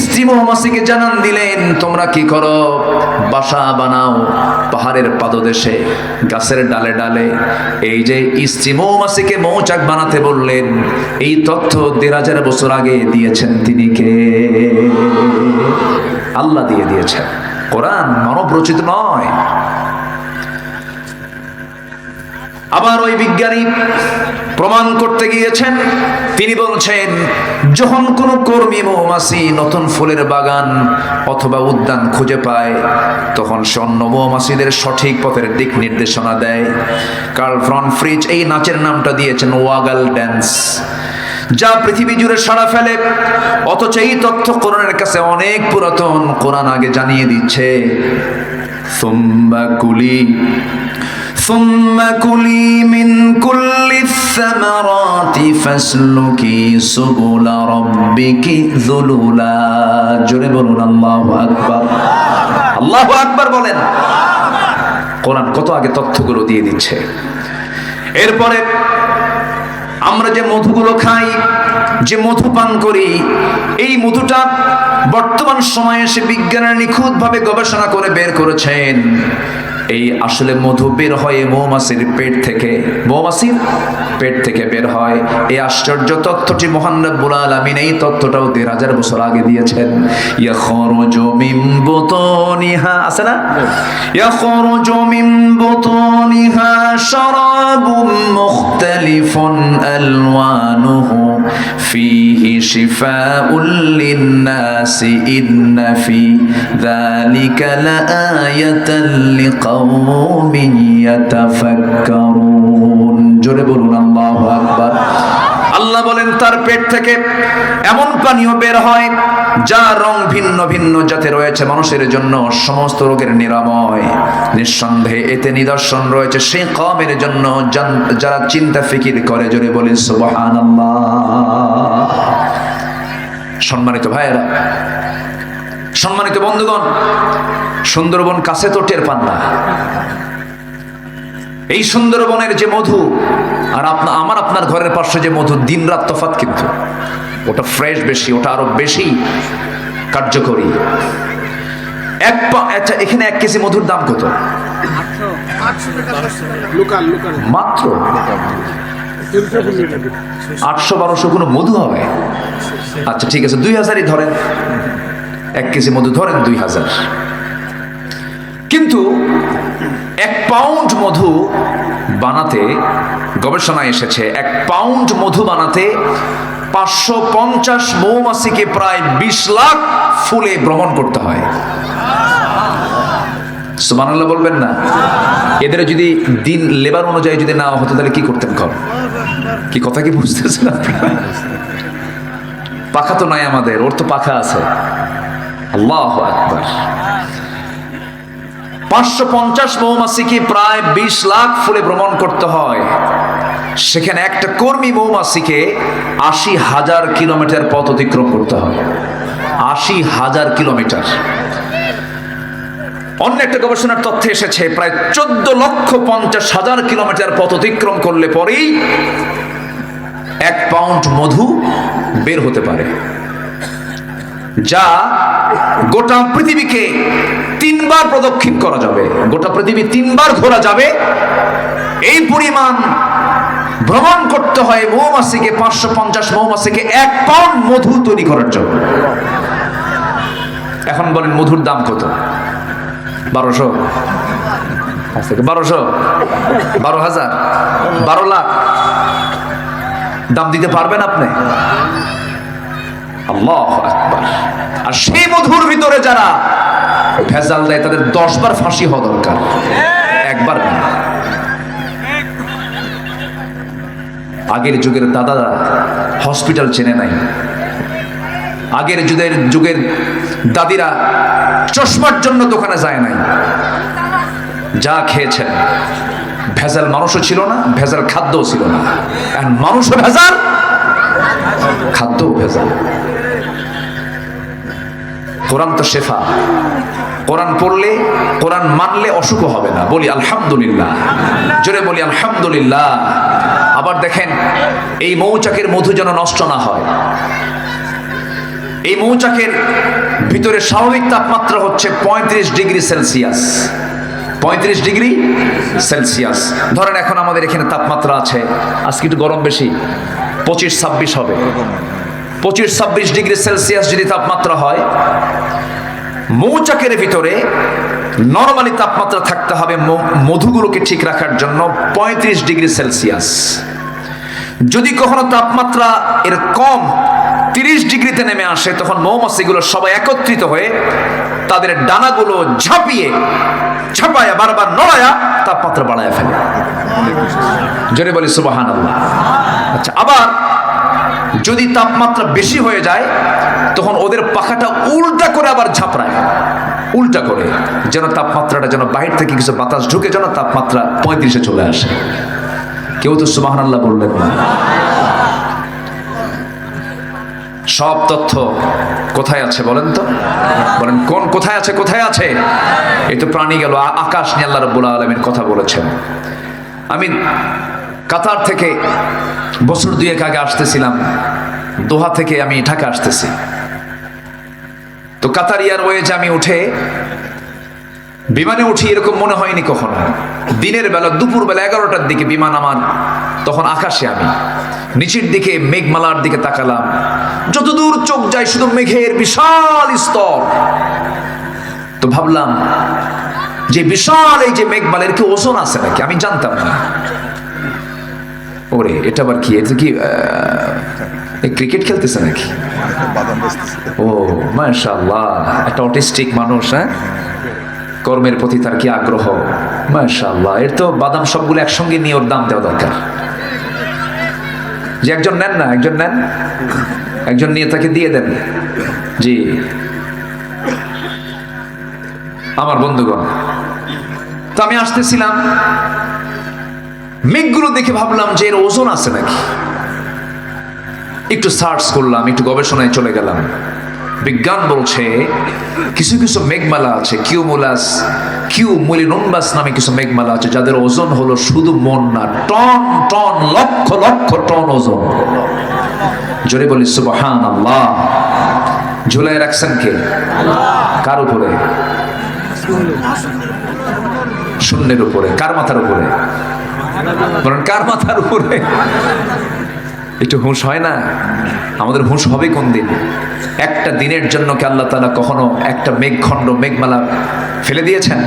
স্ত্রী মৌমাছিকে জানান দিলেন, তোমরা কি করো, বাসা বানাও পাহাড়ের পাদদেশে, গাছের ডালে ডালে। এই যে স্ত্রী মৌমাছিকে মৌচাক বানাতে বললেন, এই তথ্য ১,৫০০ বছর আগে দিয়েছেন তিনি কে? আল্লাহ দিয়ে দিয়েছেন। কোরআন মানব রচিত নয়। আবার ওই বিজ্ঞানী প্রমাণ করতে গিয়েছেন, তিনি বলছেন, যখন কোনো কর্মী মৌমাছি নতুন ফুলের বাগান অথবা উদ্যান খুঁজে পায়, তখন সে অন্য মৌমাছিদের সঠিক পথের দিক নির্দেশনা দেয়। কার্ল ফ্রন ফ্রিজ এই নাচের নামটা দিয়েছেন ওয়াগল ড্যান্স, যা পৃথিবী জুড়ে সাড়া ফেলে। অথচ এই তথ্য কোরআনের কাছে অনেক পুরাতন। কোরআন আগে জানিয়ে দিচ্ছে, ثم كلي من كل الثمرات فاسلكي سبل ربك ذللا। জোরে বলুন আল্লাহু আকবার। আল্লাহু আকবার বলেন। কোরআন কত আগে তথ্যগুলো দিয়ে দিচ্ছে। এরপরে আমরা যে মধুগুলো খাই, যে মধু পান করি, এই মধুটা বর্তমান সময়ে এসে বিজ্ঞানের নিখুঁতভাবে গবেষণা করে বের করেছেন, এই আসলে মধু বের হয় মৌমাছির পেট থেকে, মৌমাছির পেট থেকে বের হয়। এই আশ্চর্য তথ্যটি মহান রব্বুল আলামিন এই তথ্যটাও ১,৫০০ বছর আগে দিয়েছেন। ইয়াখরুজু মিন বুতুনিহা, আছে না, ইয়াখরুজু মিন বুতুনিহা শারাবুম মুখতালিফুন আলওয়ানুহু ফীহি শিফাউল লিন-নাসি ইন্না ফী যালিকা লাআয়াতান লিকাওমিন ইয়াতাফাক্কারুন। জোরে বলুন আল্লাহু আকবার। আল্লাহ বলেন, তার পেট থেকে এমন পানীয় বের হয় যা রং ভিন্ন ভিন্ন যাতে রয়েছে মানুষের জন্য সমস্ত রোগের নিরাময়। নিঃসন্দেহে এতে নিদর্শন রয়েছে সেই কওমের জন্য যারা চিন্তা ফিকির করে। জোরে বলেন সুবহানাল্লাহ। সম্মানিত ভাইয়েরা, সম্মানিত বন্ধুগণ, সুন্দরবন কাছে তো টের পান না। এই সুন্দরবনের যে মধু আর আপনার ঘরের পাশে যে মধু, দিন রাত তফাৎ, কিন্তু ওটা ফ্রেশ বেশি, ওটা আরো বেশি কার্যকরী। আচ্ছা, এখানে 1 কেজি মধুর দাম কত? মাত্র 800-1200 কোনো মধু হবে? আচ্ছা ঠিক আছে, 2000ই ধরেন, 1 কেজি মধু ধরেন 2000। কিন্তু 1 পাউন্ড মধু বানাতে, গবেষণায় এসেছে, 1 পাউন্ড মধু বানাতে 550 মৌমাছিকে প্রায় 20 লাখ ফুলে ভ্রমণ করতে হয়। সুবহানাল্লাহ বলবেন না? এদের যদি দিন লেবার অনুযায়ী যদি না হতো তাহলে কি করতেন? কি কথা কি বুঝতেছেন আপনারা? পাখা তো নাই আমাদের, ওর তো পাখা আছে। আল্লাহু আকবার। 550 মৌমাছিকে প্রায় 20 লাখ ফুলে ভ্রমণ করতে হয়। সেখানে একটা কর্মী মৌমাছিকে 80,000 কিলোমিটার পথ অতিক্রম করতে হয়। 80,000 কিলোমিটার। অন্য একটা গবেষণার তথ্যে এসেছে প্রায় 14,50,000 কিলোমিটার পথ অতিক্রম করলে পরেই 1 পাউন্ড মধু বের হতে পারে, যা গোটা পৃথিবীকে 3 বার প্রদক্ষিণ করা যাবে। গোটা পৃথিবী 3 বার ঘোরা যাবে। এই পরিমাণ ভ্রমণ করতে হয় মৌমাছিকে, 550 মৌমাছিকে 1 পাউন্ড মধু তৈরি করার জন্য। এখন বলেন মধুর দাম কত? 1200, 1200, 12,000, 12 লাখ দাম দিতে পারবেন আপনি? আল্লাহু আকবার। আর সেই মধুর ভিতরে যারা ভেজাল দেয় তাদের 10 বার ফাঁসি হওয়া দরকার। একবার না। আগের যুগের দাদারা হসপিটাল চেনে নাই, আগের যুগের দাদিরা চশমার জন্য দোকানে যায় নাই। যা খেয়েছেন ভেজাল মানুষও ছিল না, ভেজাল খাদ্যও ছিল না। এখন মানুষও ভেজাল, খাদ্যও ভেজাল। কোরআন তো শেফা, কোরআন পড়লে, কোরআন মানলে অসুখ হবে না। বলি আলহামদুলিল্লাহ, জোরে বলি আলহামদুলিল্লাহ। আবার দেখেন, এই মৌচাকের মধু যেন নষ্ট না হয়। এই মৌচাকের ভিতরে স্বাভাবিক তাপমাত্রা হচ্ছে 35 ডিগ্রি সেলসিয়াস। 35 degree Celsius. ধরেন এখন আমাদের এখানে তাপমাত্রা আছে, আজকে একটু গরম বেশি, 25-26 হবে। 25-26 ডিগ্রি সেলসিয়াস যদি তাপমাত্রা হয়, মৌচাকের ভিতরে নরমালি তাপমাত্রা থাকতে হবে মধুগুলোকে ঠিক রাখার জন্য 35 ডিগ্রি সেলসিয়াস। যদি কখনো তাপমাত্রা এর কম 30 ডিগ্রিতে নেমে আসে, তখন মৌমাছিগুলো সবাই একত্রিত হয়ে তাদের ডানাগুলো ছাপায়া বারবার নড়ায়া তাপমাত্রা বাড়ায় ফেলে। জোরে বলি সুবহানাল্লাহ। আচ্ছা, আবার যদি তাপমাত্রা বেশি হয়ে যায়, তখন ওদের পাখাটা উল্টা করে আবার ঝাপড়ায়, উল্টা করে, যেন তাপমাত্রাটা, যেন বাহির থেকে কিছু বাতাস ঢুকে যেন তাপমাত্রা 35-এ চলে আসে। কেউ তো সুবহানাল্লাহ বললেন না। সব তথ্য কোথায় আছে বলেন তো? বলেন কোন কোথায় আছে? কোথায় আছে? এই তো প্রাণী গেল, আকাশ নিয়ে আল্লাহ রাব্বুল আলামিন কথা বলেছেন। আমি কাতার থেকে বছর 2 আগে আসতেছিলাম, দোহা থেকে আমি ঢাকা আসতেছি। তো কাতার এয়ারওয়েজে আমি বিমানে উঠি, এরকম মনে হয়নি কখনো। দিনের বেলা, দুপুর বেলা 11টার দিকে বিমান আমার, তখন আকাশে আমি নিচের দিকে মেঘমালার দিকে তাকালাম। যতদূর চোখ যায় শুধু মেঘের বিশাল স্তর। তো ভাবলাম যে বিশাল এই যে মেঘমালার কি ওজন আছে নাকি? আমি জানতাম না। ওরে, এটা আবার কি? এটা কি ক্রিকেট খেলতেছে নাকি? ও মাশাআল্লাহ, একটা অটিস্টিক মানুষ। হ্যাঁ, কর্মের প্রতি তার কি আগ্রহ! মাশাআল্লাহ। এর তো বাদাম সবগুলো একসঙ্গে নিয়ে ওর দাম দেওয়া দরকার। যে একজন নেন না, একজন নেন, একজন নিয়ে তাকে দিয়ে দেন। জি আমার বন্ধুগণ, তো আমি আসতেছিলাম, মেঘগুলো দেখে ভাবলাম যে এর ওজন আছে নাকি। একটু সার্চ করলাম, একটু গবেষণায় চলে গেলাম। বিজ্ঞান বলছে কিছু কিছু মেঘমালা আছে, কিউমুলিনুম্বাস নামে কিছু মেঘমালা আছে, যাদের ওজন হলো শুধু মন না, ton ton, lakh lakh ton ওজন। জোরে বলি সুবহানাল্লাহ। ঝুলাই রাখছেন কে? কার উপরে? শূন্যের উপরে। কার মাথার উপরে? বলেন কার মাথার উপরে? একটু হুঁশ হয় না? আমাদের হুঁশ হবে কোন দিন? একটা দিনের জন্য কি আল্লাহ তাআলা কখনো একটা মেঘখণ্ড, মেঘমালা ফেলে দিয়েছেন?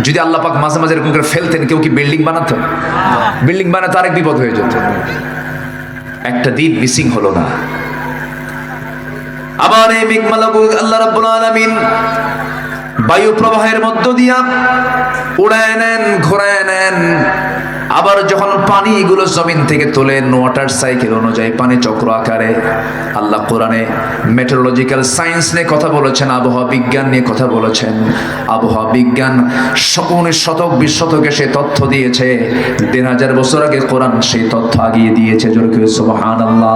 যদি আল্লাহ পাক মাঝে মাঝে এরকম করে ফেলতেন, কেউ কি বিল্ডিং বানাতো? বিল্ডিং বানাতে আরেক বিপদ হয়ে যেত। একটা দিন মিসিং হলো না। আবার এই মেঘমালাগুলো আল্লাহ রাব্বুল আলামিন বায়ু প্রবাহের মধ্য দিয়া উড়ায় নেন, ঘোরায় নেন। আবার যখন পানিগুলো জমিন থেকে তোলেন, ওয়াটার সাইকেল অনুযায়ী পানি চক্র আকারে। আল্লাহ কোরআনে মেটেরোলজিক্যাল সায়েন্স নিয়ে কথা বলেছেন, আবহাওয়া বিজ্ঞান নিয়ে কথা বলেছেন। আবহাওয়া বিজ্ঞান 19 শতক 20 শতকে সে তথ্য দিয়েছে। 3000 বছর আগে কোরআন সেই তথ্য আগিয়ে দিয়েছে। জোরে করে সুবহানাল্লাহ।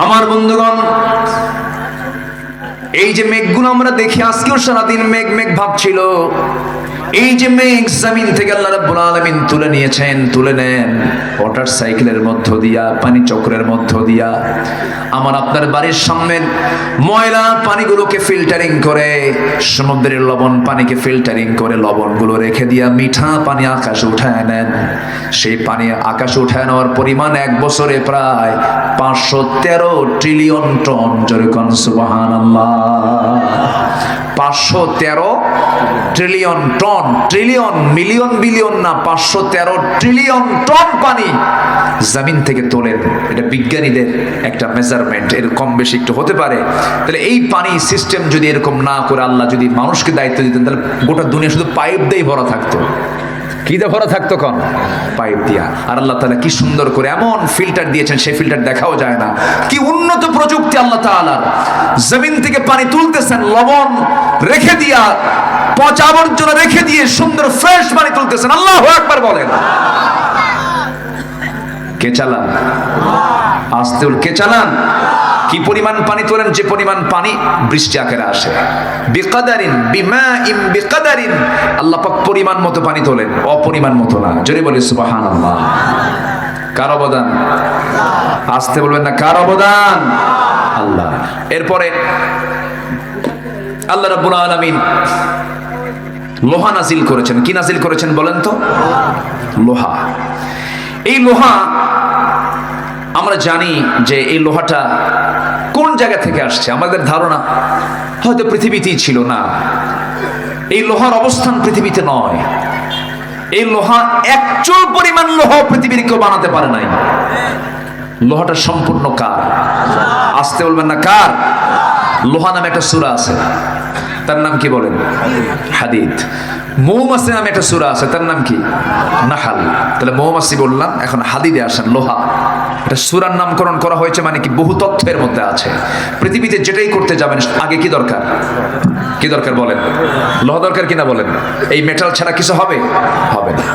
আমার বন্ধুগণ, এই যে মেঘগুলো আমরা দেখি, আজকেও সারাদিন মেঘ মেঘ ভাবছিল। এই যে মেঘ জমিন থেকে আল্লাহ রাব্বুল আলামিন তুলে নিয়েছেন, তুলে নেন ওয়াটার সাইকেলের মধ্য দিয়া, পানি চক্রের মধ্য দিয়া। আমার আপনার বাড়ির সামনের ময়লা পানিগুলোকে ফিল্টারিং করে, সমুদ্রের লবণ পানিকে ফিল্টারিং করে লবণগুলো রেখে দিয়া মিঠা পানি আকাশে উঠায় নেন। সেই পানি আকাশে উঠায় নেওয়ার পরিমাণ 1 বছরে প্রায় 513 ট্রিলিয়ন টন। জোরে কোন সুবহানাল্লাহ। 513 trillion ton, trillion million billion না, 513 ট্রিলিয়ন টন পানি জমিন থেকে তোলেন। এটা বিজ্ঞানীদের একটা মেজারমেন্ট, এর কম বেশি একটু হতে পারে। তাহলে এই পানি সিস্টেম যদি এরকম না করে আল্লাহ যদি মানুষকে দায়িত্ব দিতেন, তাহলে গোটা দুনিয়া শুধু পাইপ দিয়েই ভরা থাকতো। কি দিয়ে ভরা থাকতো? কোন পাইপ দিয়া। আর আল্লাহ তাআলা কি সুন্দর করে এমন ফিল্টার দিয়েছেন, সেই ফিল্টার দেখাও যায় না। কি উন্নত প্রযুক্তি আল্লাহ তাআলার। জমিন থেকে পানি তুলতেছেন, লবণ রেখে দিয়া, পচা আবর্জনা রেখে দিয়ে সুন্দর ফ্রেশ পানি তুলতেছেন। আল্লাহু আকবার বলেন। কে চালান? আস্তে কে চালান? কি পরিমাণ পানি তোলেন? যে পরিমাণ পানি বৃষ্টি আকারে আসে। বিকাদারিন বিমাইন বিকাদারিন, আল্লাহ পাক পরিমাণ মতো পানি তোলেন, অপরিমাণ মতো না। জোরে বলি সুবহানাল্লাহ। কার অবদান? আস্তে বলবেন না, কার অবদান? আল্লাহ। এরপরে আল্লাহ রাব্বুল আলামিন লোহা নাজিল করেছেন। কি নাজিল করেছেন বলেন তো? লোহা। এই লোহা আমরা জানি যে এই লোহাটা কোন জায়গা থেকে আসছে। আমাদের ধারণা হয়তো পৃথিবীতেই ছিল না। এই লোহার অবস্থান পৃথিবীতে নয়। এই লোহা একচুল পরিমাণ লোহা পৃথিবীর কেউ বানাতে পারে নাই। লোহাটা সম্পূর্ণ কার? আসতে বলবেন না, কার? লোহা নামে একটা সূরা আছে, তার নাম কি বলেন? হাদিদ। মৌমাছি নামে একটা সূরা আছে, তার নাম কি? নাহাল। তাহলে মৌমাছি বললাম, এখন হাদিদে আসেন লোহা। এটা সূরার নামকরণ করা হয়েছে, মানে কি বহু তথ্যের মধ্যে আছে। পৃথিবীতে যেটাই করতে যাবেন আগে কি দরকার? কি দরকার বলেন? লোহা দরকার কিনা বলেন? এই মেটাল ছাড়া কিছু হবে? হবে না।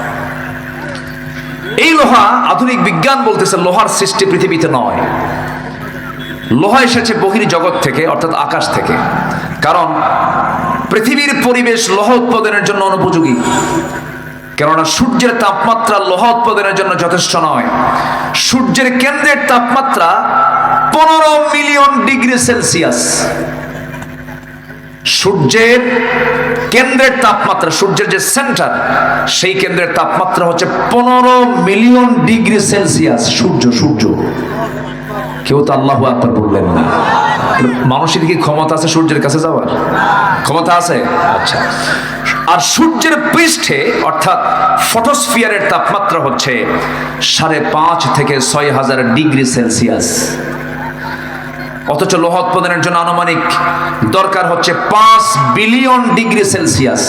এই লোহা, আধুনিক বিজ্ঞান বলতেছে লোহার সৃষ্টি পৃথিবীতে নয়। লোহা এসেছে বহির জগৎ থেকে, অর্থাৎ আকাশ থেকে। কারণ পৃথিবীর পরিবেশ লোহা উৎপাদনের জন্য অনুপযোগী। কেননা সূর্যের তাপমাত্রা লোহা উৎপাদনের জন্য যথেষ্ট নয়। সূর্যের কেন্দ্রের তাপমাত্রা 15 মিলিয়ন ডিগ্রি সেলসিয়াস। সূর্যের কেন্দ্রের তাপমাত্রা, সূর্যের যে সেন্টার, সেই কেন্দ্রের তাপমাত্রা হচ্ছে 15 মিলিয়ন ডিগ্রি সেলসিয়াস। সূর্য কেউ তো আল্লাহু আকবার বললেন না। মানুষের কি ক্ষমতা আছে সূর্যের কাছে যাওয়ার? ক্ষমতা আছে? আচ্ছা। আর সূর্যের পৃষ্ঠে অর্থাৎ ফটোস্ফিয়ারের তাপমাত্রা হচ্ছে 5.5 থেকে 6,000 ডিগ্রি সেলসিয়াস। অথচ লোহা উৎপাদনের জন্য আনুমানিক দরকার হচ্ছে 5 বিলিয়ন ডিগ্রি সেলসিয়াস।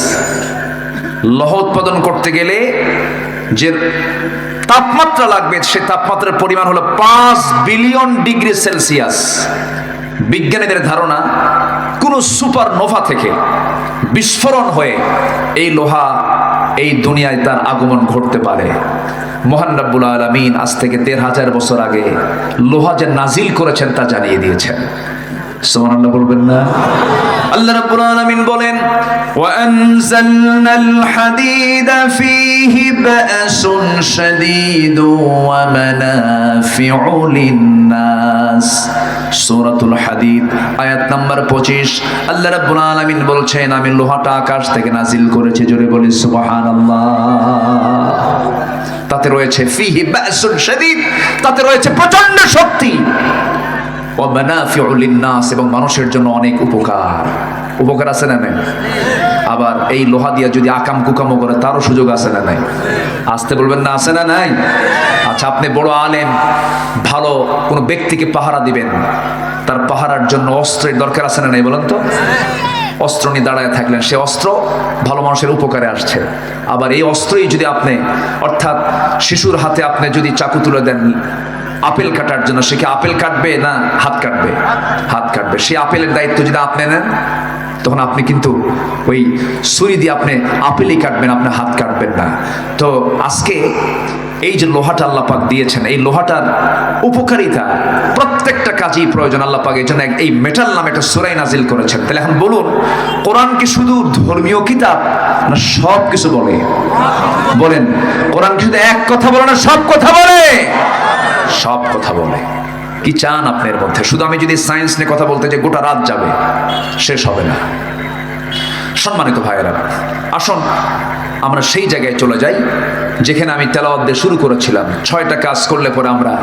লোহা উৎপাদন করতে গেলে যে তাপমাত্রা লাগবে, সে তাপমাত্রার পরিমাণ হলো 5 বিলিয়ন ডিগ্রি সেলসিয়াস। বিজ্ঞানীদের ধারণা কোন সুপারনোভা থেকে বিস্ফোরণ হয়ে এই লোহা এই দুনিয়ায় তার আগমন ঘটতে পারে। মহান রাব্বুল আলামিন আজ থেকে 13,000 বছর আগে লোহা যে নাজিল করেছেন তা জানিয়ে দিয়েছেন। সুবহানাল্লাহ বলবেন না? আল্লাহ রাব্বুল আলামিন বলেন, ওয়া আনজালনাল হাদিদা ফীহি বা'সুন শাদীদু ওয়া মানাফি'ু লিন-নাস। সূরাতুল হাদিদ আয়াত নাম্বার 25। আল্লাহ রাব্বুল আলামিন বলছেন, আমি লোহাটা আকাশ থেকে নাজিল করেছি। জোরে বলি সুবহানাল্লাহ। তাতে রয়েছে ফীহি বা'সুন শাদীদ, তাতে রয়েছে প্রচন্ড শক্তি। ওয়া মানাফি'ু লিন-নাস, এবং মানুষের জন্য অনেক উপকার আছে না নাই? আবার এই লোহা দিয়া যদি আকাম কুকামও করে তারও সুযোগ আছে না নাই? আসতে বলবেন না, আছে না নাই? আচ্ছা, আপনি বড় আলেম, ভালো কোনো ব্যক্তিকে পাহারা দিবেন, তার পাহারার জন্য অস্ত্রের দরকার আছে না নাই বলেন তো? অস্ত্র নিয়ে দাঁড়ায় থাকলেন, সে অস্ত্র ভালো মানুষের উপকারে আসছে। আবার এই অস্ত্রই যদি আপনি, অর্থাৎ শিশুর হাতে আপনি যদি চাকু তুলে দেন আপেল কাটার জন্য, সে কি আপেল কাটবে না হাত কাটবে? হাত কাটবে। সেই আপেলের দায়িত্ব যদি আপনি নেন, তখন আপনি কিন্তু ওই ছুরি দিয়ে আপনি আপেলই কাটবেন, আপনি হাত কাটবেন না। তো আজকে এই যে লোহাটা আল্লাহ পাক দিয়েছেন, এই লোহাটার উপকারিতা প্রত্যেকটা কাজেই প্রয়োজন। আল্লাহ পাক এই জন্য এই মেটাল নামে একটা সূরা নাজিল করেছেন। তাহলে এখন বলুন, কোরআন কি শুধু ধর্মীয় কিতাব না সব কিছু বলে? বলেন, কোরআন কি শুধু এক কথা বলে না সব কথা বলে? সব কথা বলে। কি চান আপনার মধ্যে? শুধু আমি যদি সায়েন্স নিয়ে কথা বলতে যে গোটা রাত যাবে, শেষ হবে না। সম্মানিত ভাইয়েরা, আসুন আমরা সেই জায়গায় চলে যাই যেখানে আমি তেলাওয়াত দিয়ে শুরু করেছিলাম। 6টা কাজ করলে পরে আমরা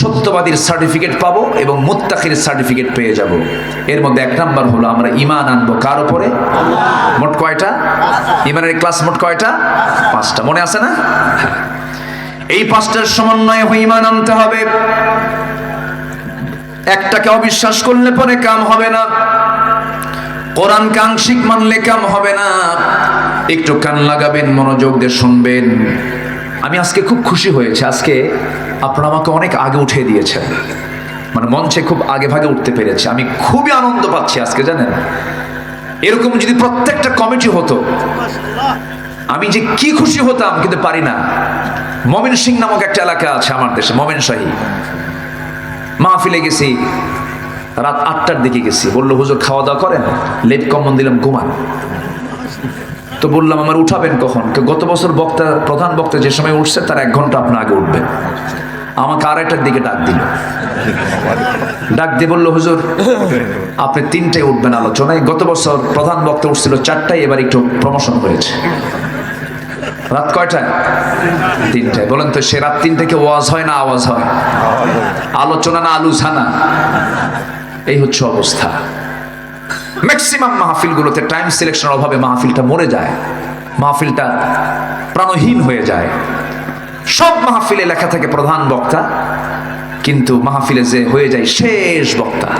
সত্যবাদীর সার্টিফিকেট পাবো এবং মুত্তাকির সার্টিফিকেট পেয়ে যাব। এর মধ্যে এক নাম্বার হলো আমরা ঈমান আনবো কার উপরে? মোট কয়টা ঈমানের ক্লাস? মোট কয়টা? 5টা। মনে আছে না? এই 5টার সমন্বয়ে ঈমান আনতে হবে। একটাকে অবিশ্বাস করলে পরে কাম হবে না, কোরআন আংশিক মানলে কাম হবে না। একটু কান লাগাবেন, মনোযোগ দিয়ে শুনবেন। আমি আজকে খুব খুশি হয়েছে, আজকে আপনারা আমাকে অনেক আগে উঠিয়ে দিয়েছেন, মানে মঞ্চে খুব আগে ভাগে উঠতে পেরেছে। আমি খুবই আনন্দ পাচ্ছি আজকে, জানেন। এরকম যদি প্রত্যেকটা কমিটি হতো, আমি যে কি খুশি হতাম, কিন্তু পারি না। মমিন সিং নামক একটা এলাকা আছে আমার দেশে, মমিন শাহী। মাহফিলে গেছি, রাত 8টার দিকে গেছি। বললো হুজুর খাওয়া দাওয়া করেন? লেট কমন দিলাম, ঘুমান। তো বললাম আমার উঠাবেন কখন? গত বছর বক্তা, প্রধান বক্তা যে সময় উঠছে তার 1 ঘন্টা আপনি আগে উঠবেন। আমাকে 2:30টার দিকে ডাক দিল। ডাক দিয়ে বললো হুজুর আপনি 3টায় উঠবেন আলোচনায়। গত বছর প্রধান বক্তা উঠছিল 4টায়, এবার একটু প্রমোশন হয়েছে। রাত কয়টায়? 3টায়। বলেন তো সে রাত 3 থেকে ওয়াজ হয় না আওয়াজ হয়? আলোচনা না আলোচনা? এই হচ্ছে অবস্থা। ম্যাক্সিমাম মাহফিলগুলোতে টাইম সিলেকশনের অভাবে মাহফিলটা মরে যায়, মাহফিলটা প্রাণহীন হয়ে যায়। সব মাহফিলে লেখা থাকে প্রধান বক্তা, কিন্তু মাহফিলে যে হয়ে যায় শেষ বক্তা,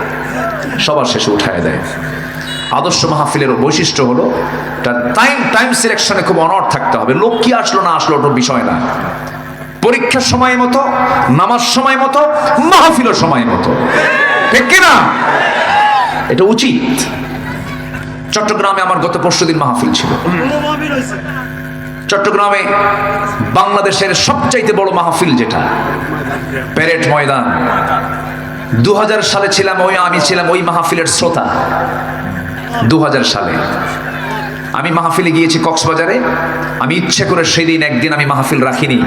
সবার শেষে উঠায় দেয়। আদর্শ মাহফিলের বৈশিষ্ট্য হলো টাইম সিলেকশনে খুব অনড় থাকতে হবে। লোক কি আসলো না আসলো ওটা বিষয় না। পরীক্ষার সময় মতো, নামাজ সময় মতো, মাহফিলের সময় মতো, ঠিক কিনা? এটা উচিত। চট্টগ্রামে আমার গত পরশুদিন মাহফিল ছিল। চট্টগ্রামে বাংলাদেশের সবচাইতে বড় মাহফিল যেটা, প্যারেড ময়দান। 2000 সালে ছিলাম আমি ছিলাম ওই মাহফিলের শ্রোতা। 2000 সালে আমি মাহফিলে গিয়েছি কক্সবাজারে। আমি ইচ্ছে করে সেদিন একদিন আমি মাহফিল রাখিনি,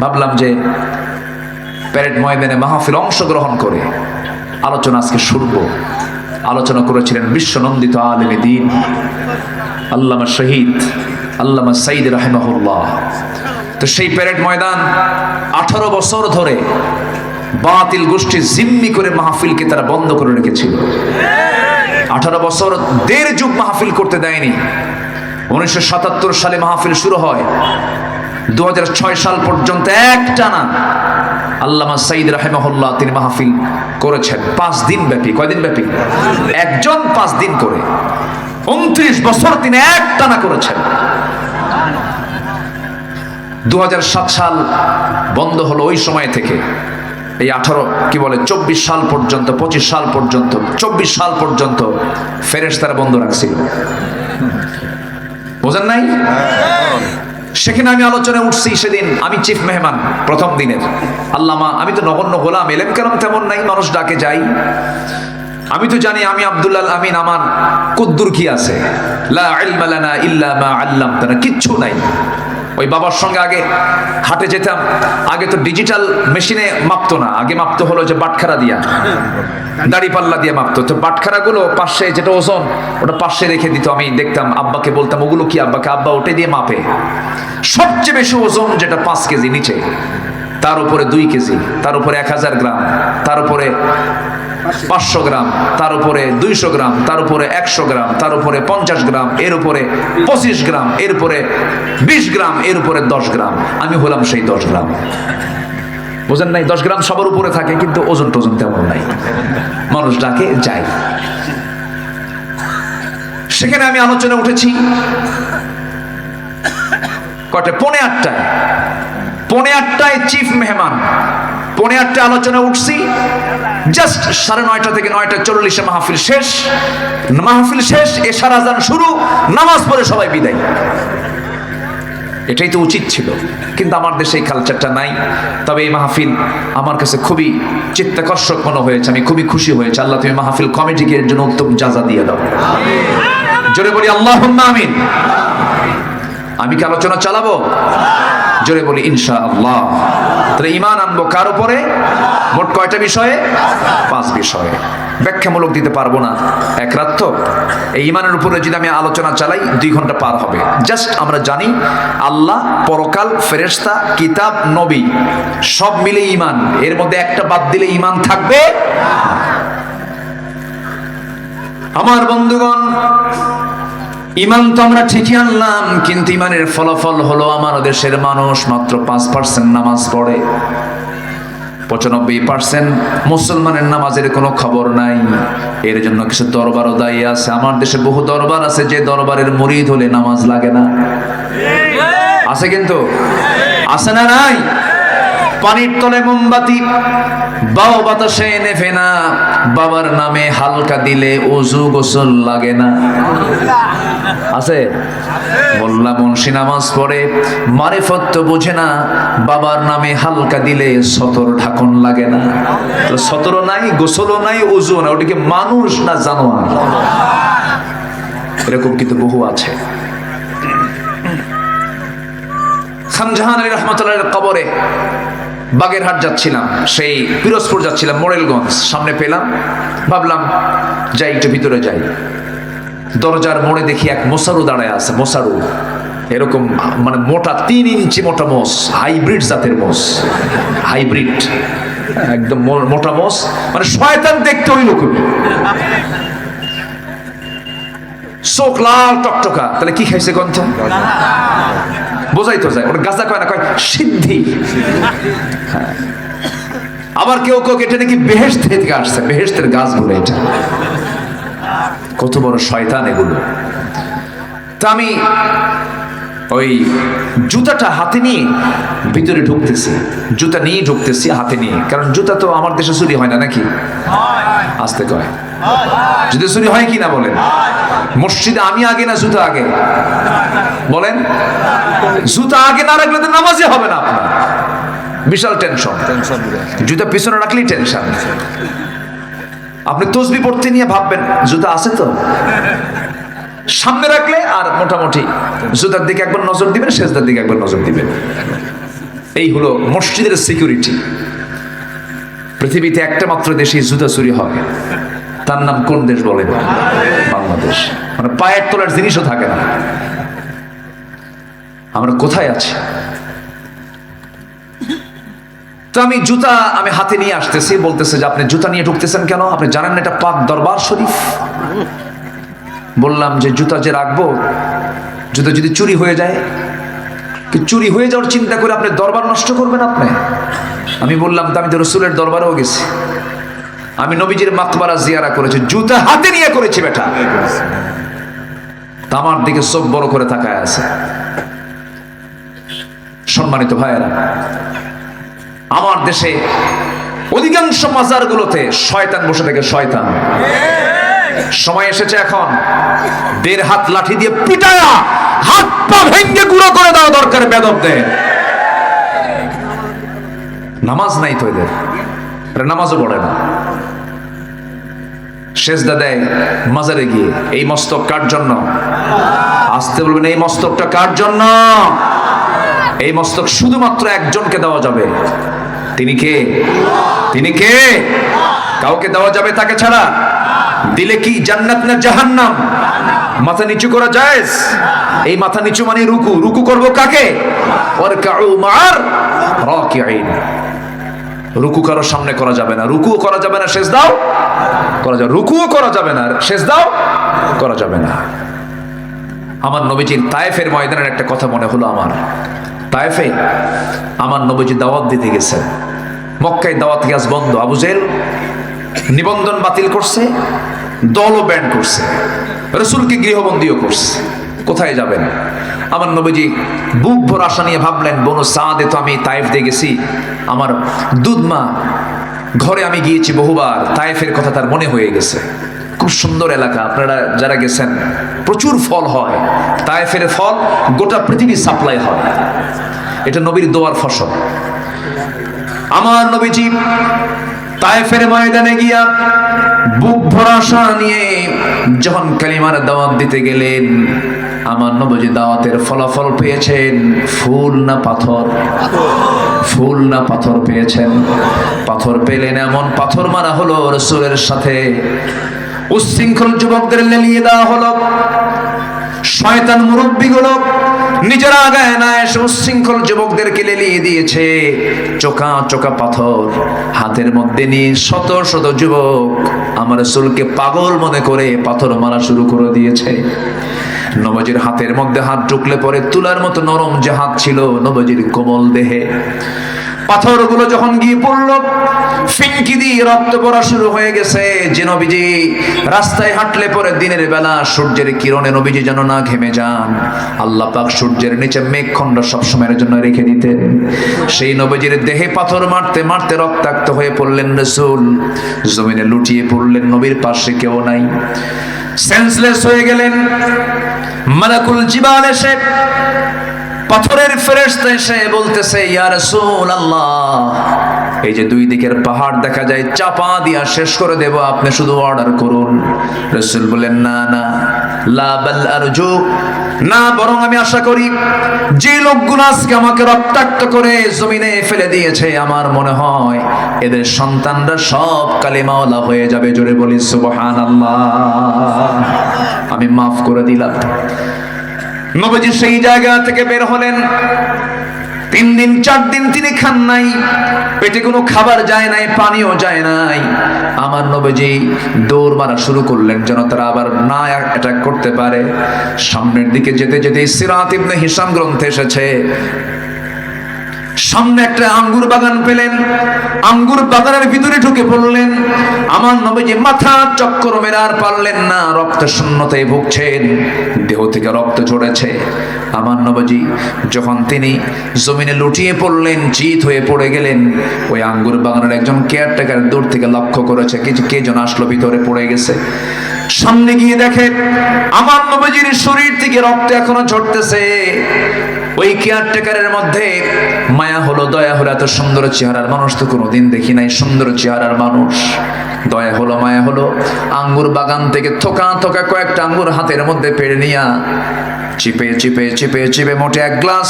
ভাবলাম যে প্যারেড ময়দানে মাহফিল অংশগ্রহণ করে আলোচনা আজকে শুরব। আলোচনা করেছিলেন বিশ্বনন্দিত আলেমে দ্বীন আল্লামা শহীদ আল্লামা সাইদ রাহিমাহুল্লাহ। তো সেই প্যারেড ময়দান 18 বছর ধরে বাতিল গোষ্ঠী জিম্মি করে মাহফিলকে তারা বন্ধ করে রেখেছিল। 18 বছর 1.5 যুগ মাহফিল করতে দেয়নি। 1977 সালে মাহফিল শুরু হয়, 2006 সাল পর্যন্ত একটানা আল্লামা সাইদ রাহিমাহুল্লাহ তিনি মাহফিল করেছেন 5 দিন ব্যাপী। কয়দিন ব্যাপী? একজন 5 দিন করে 29 বছর তিনি একটানা করেছেন। 2007 সাল বন্ধ হলো। ওই সময় থেকে এই 24 সাল পর্যন্ত, 25 সাল পর্যন্ত, 24 সাল পর্যন্ত ফেরেশতারা বন্ধ রাখছিল। বোঝেন নাই? সেখানে আমি আলোচনায় উঠছি। সেদিন আমি চিফ মেহমান প্রথম দিনের। আল্লামা, আমি তো নগণ্য গোলাম, এলেম কেরাম তেমন নাই, মানুষ ডাকে যাই। আমি তো জানি আমি আব্দুল্লাহ আমিন, আমার কুদ্দুর কি আছে? লা ইলমা লানা ইল্লা মা আল্লামতানা, কিচ্ছু নাই। ওই বাবার সঙ্গে আগে হাটে যেতাম। আগে তো ডিজিটাল মেশিনে মাপতো না, আগে মাপতো হলো যে বাটখারা দিয়া, দাড়ি পাল্লা দিয়ে মাপতো। তো বাটখারা গুলো পাশে, যেটা ওজন ওটা পাশে রেখে দিত। আমি দেখতাম, আব্বাকে বলতাম ওগুলো কি? আব্বাকে, আব্বা ওটা দিয়ে মাপে। সবচেয়ে বেশি ওজন যেটা 5 কেজি নিচে, তার উপরে 2 কেজি, তার উপরে 1000 গ্রাম, তার উপরে 500 গ্রাম, তার উপরে 200 গ্রাম, তার উপরে 100 গ্রাম, তার উপরে 50 গ্রাম, এর উপরে 25 গ্রাম, এর উপরে 20 গ্রাম, এর উপরে 10 গ্রাম। আমি হলাম সেই 10 গ্রাম। বুঝেন নাই? 10 গ্রাম সবার উপরে থাকে, কিন্তু ওজন টোজন তেমন নাই। মানুষ ডাকে যাই। সেখানে আমি আলোচনা উঠেছি কয়টা? 8:30টায়। 8:30টায় চিফ মেহমান, 8:30টায় আলোচনা উঠছি। জাস্ট 9:30 থেকে 9:40 মাহফিল শেষ। মাহফিল শেষ, এশার আজান শুরু, নামাজ পড়ে সবাই বিদায়। এটাই তো উচিত ছিল, কিন্তু আমার দেশে এই কালচারটা নাই। তবে এই মাহফিল আমার কাছে খুবই চিত্তাকর্ষক মনে হয়েছে। আমি খুবই খুশি হয়েছে। আল্লাহ তুমি মাহফিল কমিটিকে এর জন্য উত্তম জাযা দিয়ে দাও। জোরে বলি আল্লাহুম্মা আমিন। আমি কি আলোচনা চালাবো? জোরে বলি ইনশাআল্লাহ। তাহলে ঈমান আনবো কার উপরে? মোট কয়টা বিষয়ে? 5 বিষয়ে। ব্যাখ্যামূলক দিতে পারবো না, এক রাত তো। এই ইমানের উপরে যদি আমি আলোচনা চালাই 2 ঘন্টা পার হবে। জাস্ট আমরা জানি আল্লাহ, পরকাল, ফেরেশতা, কিতাব, নবী সব মিলে ইমান। এর মধ্যে একটা বাদ দিলে ইমান থাকবে। আমার বন্ধুগণ, ইমান তো আমরা ঠিকই আনলাম, কিন্তু ইমানের ফলাফল হলো আমার দেশের মানুষ মাত্র 5% নামাজ পড়ে, 95% মুসলমানের নামাজের কোনো খবর নাই। এর জন্য কিছু দরবারও দায়ী আছে। আমার দেশে বহু দরবার আছে যে দরবারের মুরিদ হলে নামাজ লাগে না। আছে কিন্তু, আছে না নাই? পানির তলে মোমবাতি বাও বাতাসে নেভে না, বাবার নামে হালকা দিলে ওযু গোসল লাগে না। আছে? মোল্লা মুন্সি নামাজ পড়ে, মারিফত তো বোঝে না, বাবার নামে হালকা দিলে সতর ঢাকন লাগে না। সতরও নাই, গোসলও নাই, ওযু না, ওটিকে মানুষ না জানোয়ার? এরকম কিন্তু বহু আছে। খানজাহান আলী রহমতুল্লাহের কবরে বাগেরহাট যাচ্ছিলাম, সেই পিরোজপুর যাচ্ছিলাম, মোরেলগঞ্জ সামনে পেলাম, ভাবলাম যাই একটু ভিতরে যাই। দরজার মোড়ে দেখি এক মোসারু দাঁড়ায় আছে। মোসারু এরকম মানে মোটা, 3 ইঞ্চি মোটা মোষ, হাইব্রিড জাতের মোষ, হাইব্রিড একদম মোটা মোষ, মানে শয়তান দেখতে ওই রকম, চোখ লাল টকটকা। তাহলে কি খাইছে গ্রন্থ? বোঝাই তো যায়, ওটা গাঁজা কয় না, কয় সিদ্ধি। হ্যাঁ। আবার কেউ কেউ এটা নাকি বেহেশত থেকে আসছে, বেহেশতের গাছ বলে এটা। কত বড় শয়তান এগুলো। তা আমি ওই জুতাটা হাতে নিয়ে ভিতরে ঢুকতেছি, জুতা নিয়ে ঢুকতেছি হাতে নিয়ে, কারণ জুতা তো আমার দেশে চুরি হয় না নাকি? আসতে কয় যদি চুরি হয় কি না বলেন? মসজিদে আমি আগে না জুতা আগে? বলেন, জুতা আগে না রাখলে তো নামাজই হবে না আপনার। বিশাল টেনশন। জুতা পিছনে রাখলেই টেনশন। আপনি তসবিহ পড়তে নিয়ে ভাববেন জুতা আছে তো, সামনে রাখলে আর মোটামুটি জুতার দিকে একবার নজর দিবেন, সেজদার দিকে একবার নজর দিবেন। এই হলো মসজিদের সিকিউরিটি। পৃথিবীতে একটা মাত্র দেশে জুতা চুরি হয়, তার নাম কোন দেশ বলেন? বাংলাদেশ। মানে পায়ের তলার জিনিসও থাকে না। আমরা কোথায় আছি? তো আমি জুতা আমি হাতে নিয়ে আসতেছি, বলতেছে যে আপনি জুতা নিয়ে ঢুকতেছেন কেন? আপনি জানেন না এটা পাক দরবার শরীফ? বললাম যে জুতা যে রাখবো, জুতা যদি চুরি হয়ে যায়, চুরি হয়ে যাওয়ার চিন্তা করে আপনি দরবার নষ্ট করবেন আপনি? আমি বললাম তো আমি তো রসুলের দরবারেও গেছি, আমি নবীজির মাকবারা জিয়ারা করেছি, জুতা হাতে নিয়ে করেছি বেটা। তা আমার দিকে চোখ বড় করে তাকায় আছে। সম্মানিত ভাইয়েরা, আমার দেশে অধিকাংশ মাজারগুলোতে শয়তান বসে থাকে, শয়তান। সময় এসেছে এখন 1.5 হাত লাঠি দিয়ে পিটায়া হাত পা ভেঙে গুঁড়ো করে দেওয়া দরকার বেদবদের। নামাজ নাই তো এদের, নামাজও পড়ে না, সেজদা দেয় মাজারে গিয়ে। এই মস্তক কার জন্য? আসতে বলবেন, এই মস্তকটা কার জন্য? এই মস্তক শুধুমাত্র একজনকে দেওয়া যাবে। তিনি কে? তিনি কে? কাউকে দেওয়া যাবে তাকে ছাড়া? দিলে কি জান্নাত না জাহান্নাম? মাথা নিচু করা জায়েজ? এই মাথা নিচু মানে রুকু। রুকু করব কাকে? ওয়ারকাউ মা'আর রাকিঈন। রুকু কারো সামনে করা যাবে না, রুকুও করা যাবে না, সেজদাও করা যাবে, রুকুও করা যাবে না, সেজদাও করা যাবে না। আমার নবীজির তায়েফের ময়দানের একটা কথা মনে হলো আমার। তায়েফে আমার নবীজি দাওয়াত দিতে গেছেন। মক্কায় দাওয়াত গ্যাস বন্ধ, আবু জেহেল নিবন্ধন বাতিল করছে, দলও ব্যান করছে, রাসূলকে গৃহবন্দীও করছে। কোথায় যাবেন? আমার নবীজি বুক ভর আশা নিয়ে ভাবলেন, বনু সাদে তো আমি তায়েফ দিয়ে গেছি, আমার দুধমা ঘরে আমি গিয়েছি বহুবার, তায়েফের কথা তার মনে হয়ে গেছে। খুব সুন্দর এলাকা, আপনারা যারা গেছেন প্রচুর ফল হয়, তায়েফের ফল গোটা পৃথিবী সাপ্লাই হয়, এটা নবীর দোয়ার ফসল। আমার নবীজি তায়েফের ময়দানে গিয়া বুক ভরসা নিয়ে যখন কালিমার দাওয়াত দিতে গেলেন, আমার নবীজি দাওয়াতের ফলাফল পেয়েছেন ফুল না পাথর? ফুল না পাথর পেয়েছেন? পাথর পেলেন, এমন পাথর মারা হলো রাসূলের সাথে। উচ্ছৃঙ্খল যুবকদের লেলিয়ে দেওয়া হলো। শয়তান মুরব্বীগুলো নিজেরা আগায় না এসে উচ্ছৃঙ্খল যুবকদেরকে লেলিয়ে দিয়েছে। চোখা চোখা পাথর হাতের মধ্যে নিয়ে শত শত যুবক আমার রাসূলকে পাগল মনে করে পাথর মারা শুরু করে দিয়েছে। নবীজির হাতের মধ্যে হাত ঢুকলে পরে তুলার মতো নরম যে হাত ছিল নবীজির কোমল দেহে, পাথরগুলো যখন গিয়ে পড়ল, ফিনকি দিয়ে রক্ত পড়া শুরু হয়ে গেছে। যে নবীজি রাস্তায় হাঁটলে পরে দিনের বেলা সূর্যের কিরণে নবীজি যেন না ঘেমে যান, আল্লাহ পাক সূর্যের নিচে মেঘখণ্ড সবসময়ের জন্য রেখে দিতেন। সেই নবীজির দেহে পাথর মারতে মারতে রক্তাক্ত হয়ে পড়লেন রাসূল, জমিনে লুটিয়ে পড়লেন। নবীর পাশে কেউ নাই, সেন্সলেস হয়ে গেলেন। মালাকুল জিবাল এসে, পাথরের ফেরেশতা এসে বলতেছে, ইয়া রাসূলুল্লাহ, এই যে দুই দিকের পাহাড় দেখা যায়, চাপা দিয়া শেষ করে দেব, আপনি শুধু অর্ডার করুন। রাসূল বলেন, না না, লা বাল আরজু, না, বরং আমি আশা করি যে লোকগুলো আজকে আমাকে রক্তাক্ত করে জমিনে ফেলে দিয়েছে, আমার মনে হয় এদের সন্তানরা সব কালিমাওয়ালা হয়ে যাবে। জোরে বলি সুবহানাল্লাহ, আমি মাফ করে দিলাম। নবীজি সেই জায়গা থেকে বের হলেন। 3 দিন 4 দিন তিনি খান নাই, পেটে কোনো খাবার যায় নাই, পানিও যায় নাই। আমার নবীজি দৌড় মারা শুরু করলেন যেন তারা আবার না অ্যাটাক করতে পারে। সামনের দিকে যেতে যেতে সিরাত ইবনে হিশাম গ্রন্থে এসেছে, সামনে একটা আঙ্গুর বাগান পেলেন, আঙ্গুর বাগানের ভিতরে ঢুকে পড়লেন। আমার নবীজি মাথা চক্কর মেরে আর পারলেন না, রক্ত শূন্যতায় ভুগছেন, দেহ থেকে রক্ত ঝরেছে। আমার নবীজি যখন তিনি জমিনে লুটিয়ে পড়লেন, চিত হয়ে পড়ে গেলেন, ওই আঙ্গুর বাগানের একজন কেয়ারটেকার দূর থেকে লক্ষ্য করেছে কে যেন আসলো, ভিতরে পড়ে গেছে। সামনে গিয়ে দেখে আমার নবীজির শরীর থেকে রক্ত এখনো ঝরতেছে। ওই কেয়ারটেকারের মধ্যে মায়া হলো, দয়া হলো, এত সুন্দর চেহারার মানুষ তো কোনোদিন দেখি নাই, সুন্দর চেহারার মানুষ। দয়া হলো, মায়া হলো, আঙ্গুর বাগান থেকে থোকা থোকা কয়েকটা আঙ্গুর হাতের মধ্যে পেড়ে নিয়া চিপে চিপে চিপে চিপে মোটে 1 গ্লাস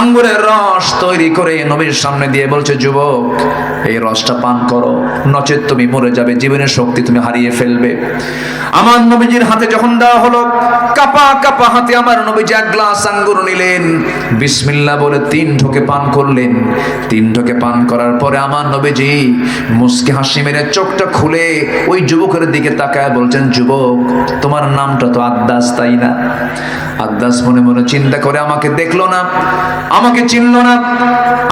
আঙ্গুরের রস তৈরি করে নবীর সামনে দিয়ে বলছে, যুবক, এই রসটা পান করো, নচেত তুমি মরে যাবে, জীবনের শক্তি তুমি হারিয়ে ফেলবে। আমার নবীজির হাতে যখন দেওয়া হলো, কাপা কাপা হাতে আমার নবীজি 1 গ্লাস আঙ্গুর নিলেন, বিসমিল্লাহ বলে 3 ঢোকে পান করলেন। 3 ঢোকে পান করার পরে আমার নবীজি মুস্কি হাসি মেরে চোখটা খুলে ওই যুবকের দিকে তাকায় বলছেন, যুবক, তোমার নামটা তো আদ্দাস, তাই না? আদ্দাস মনে মনে চিন্তা করে, আমাকে দেখলো না, আমাকে চিনলো না,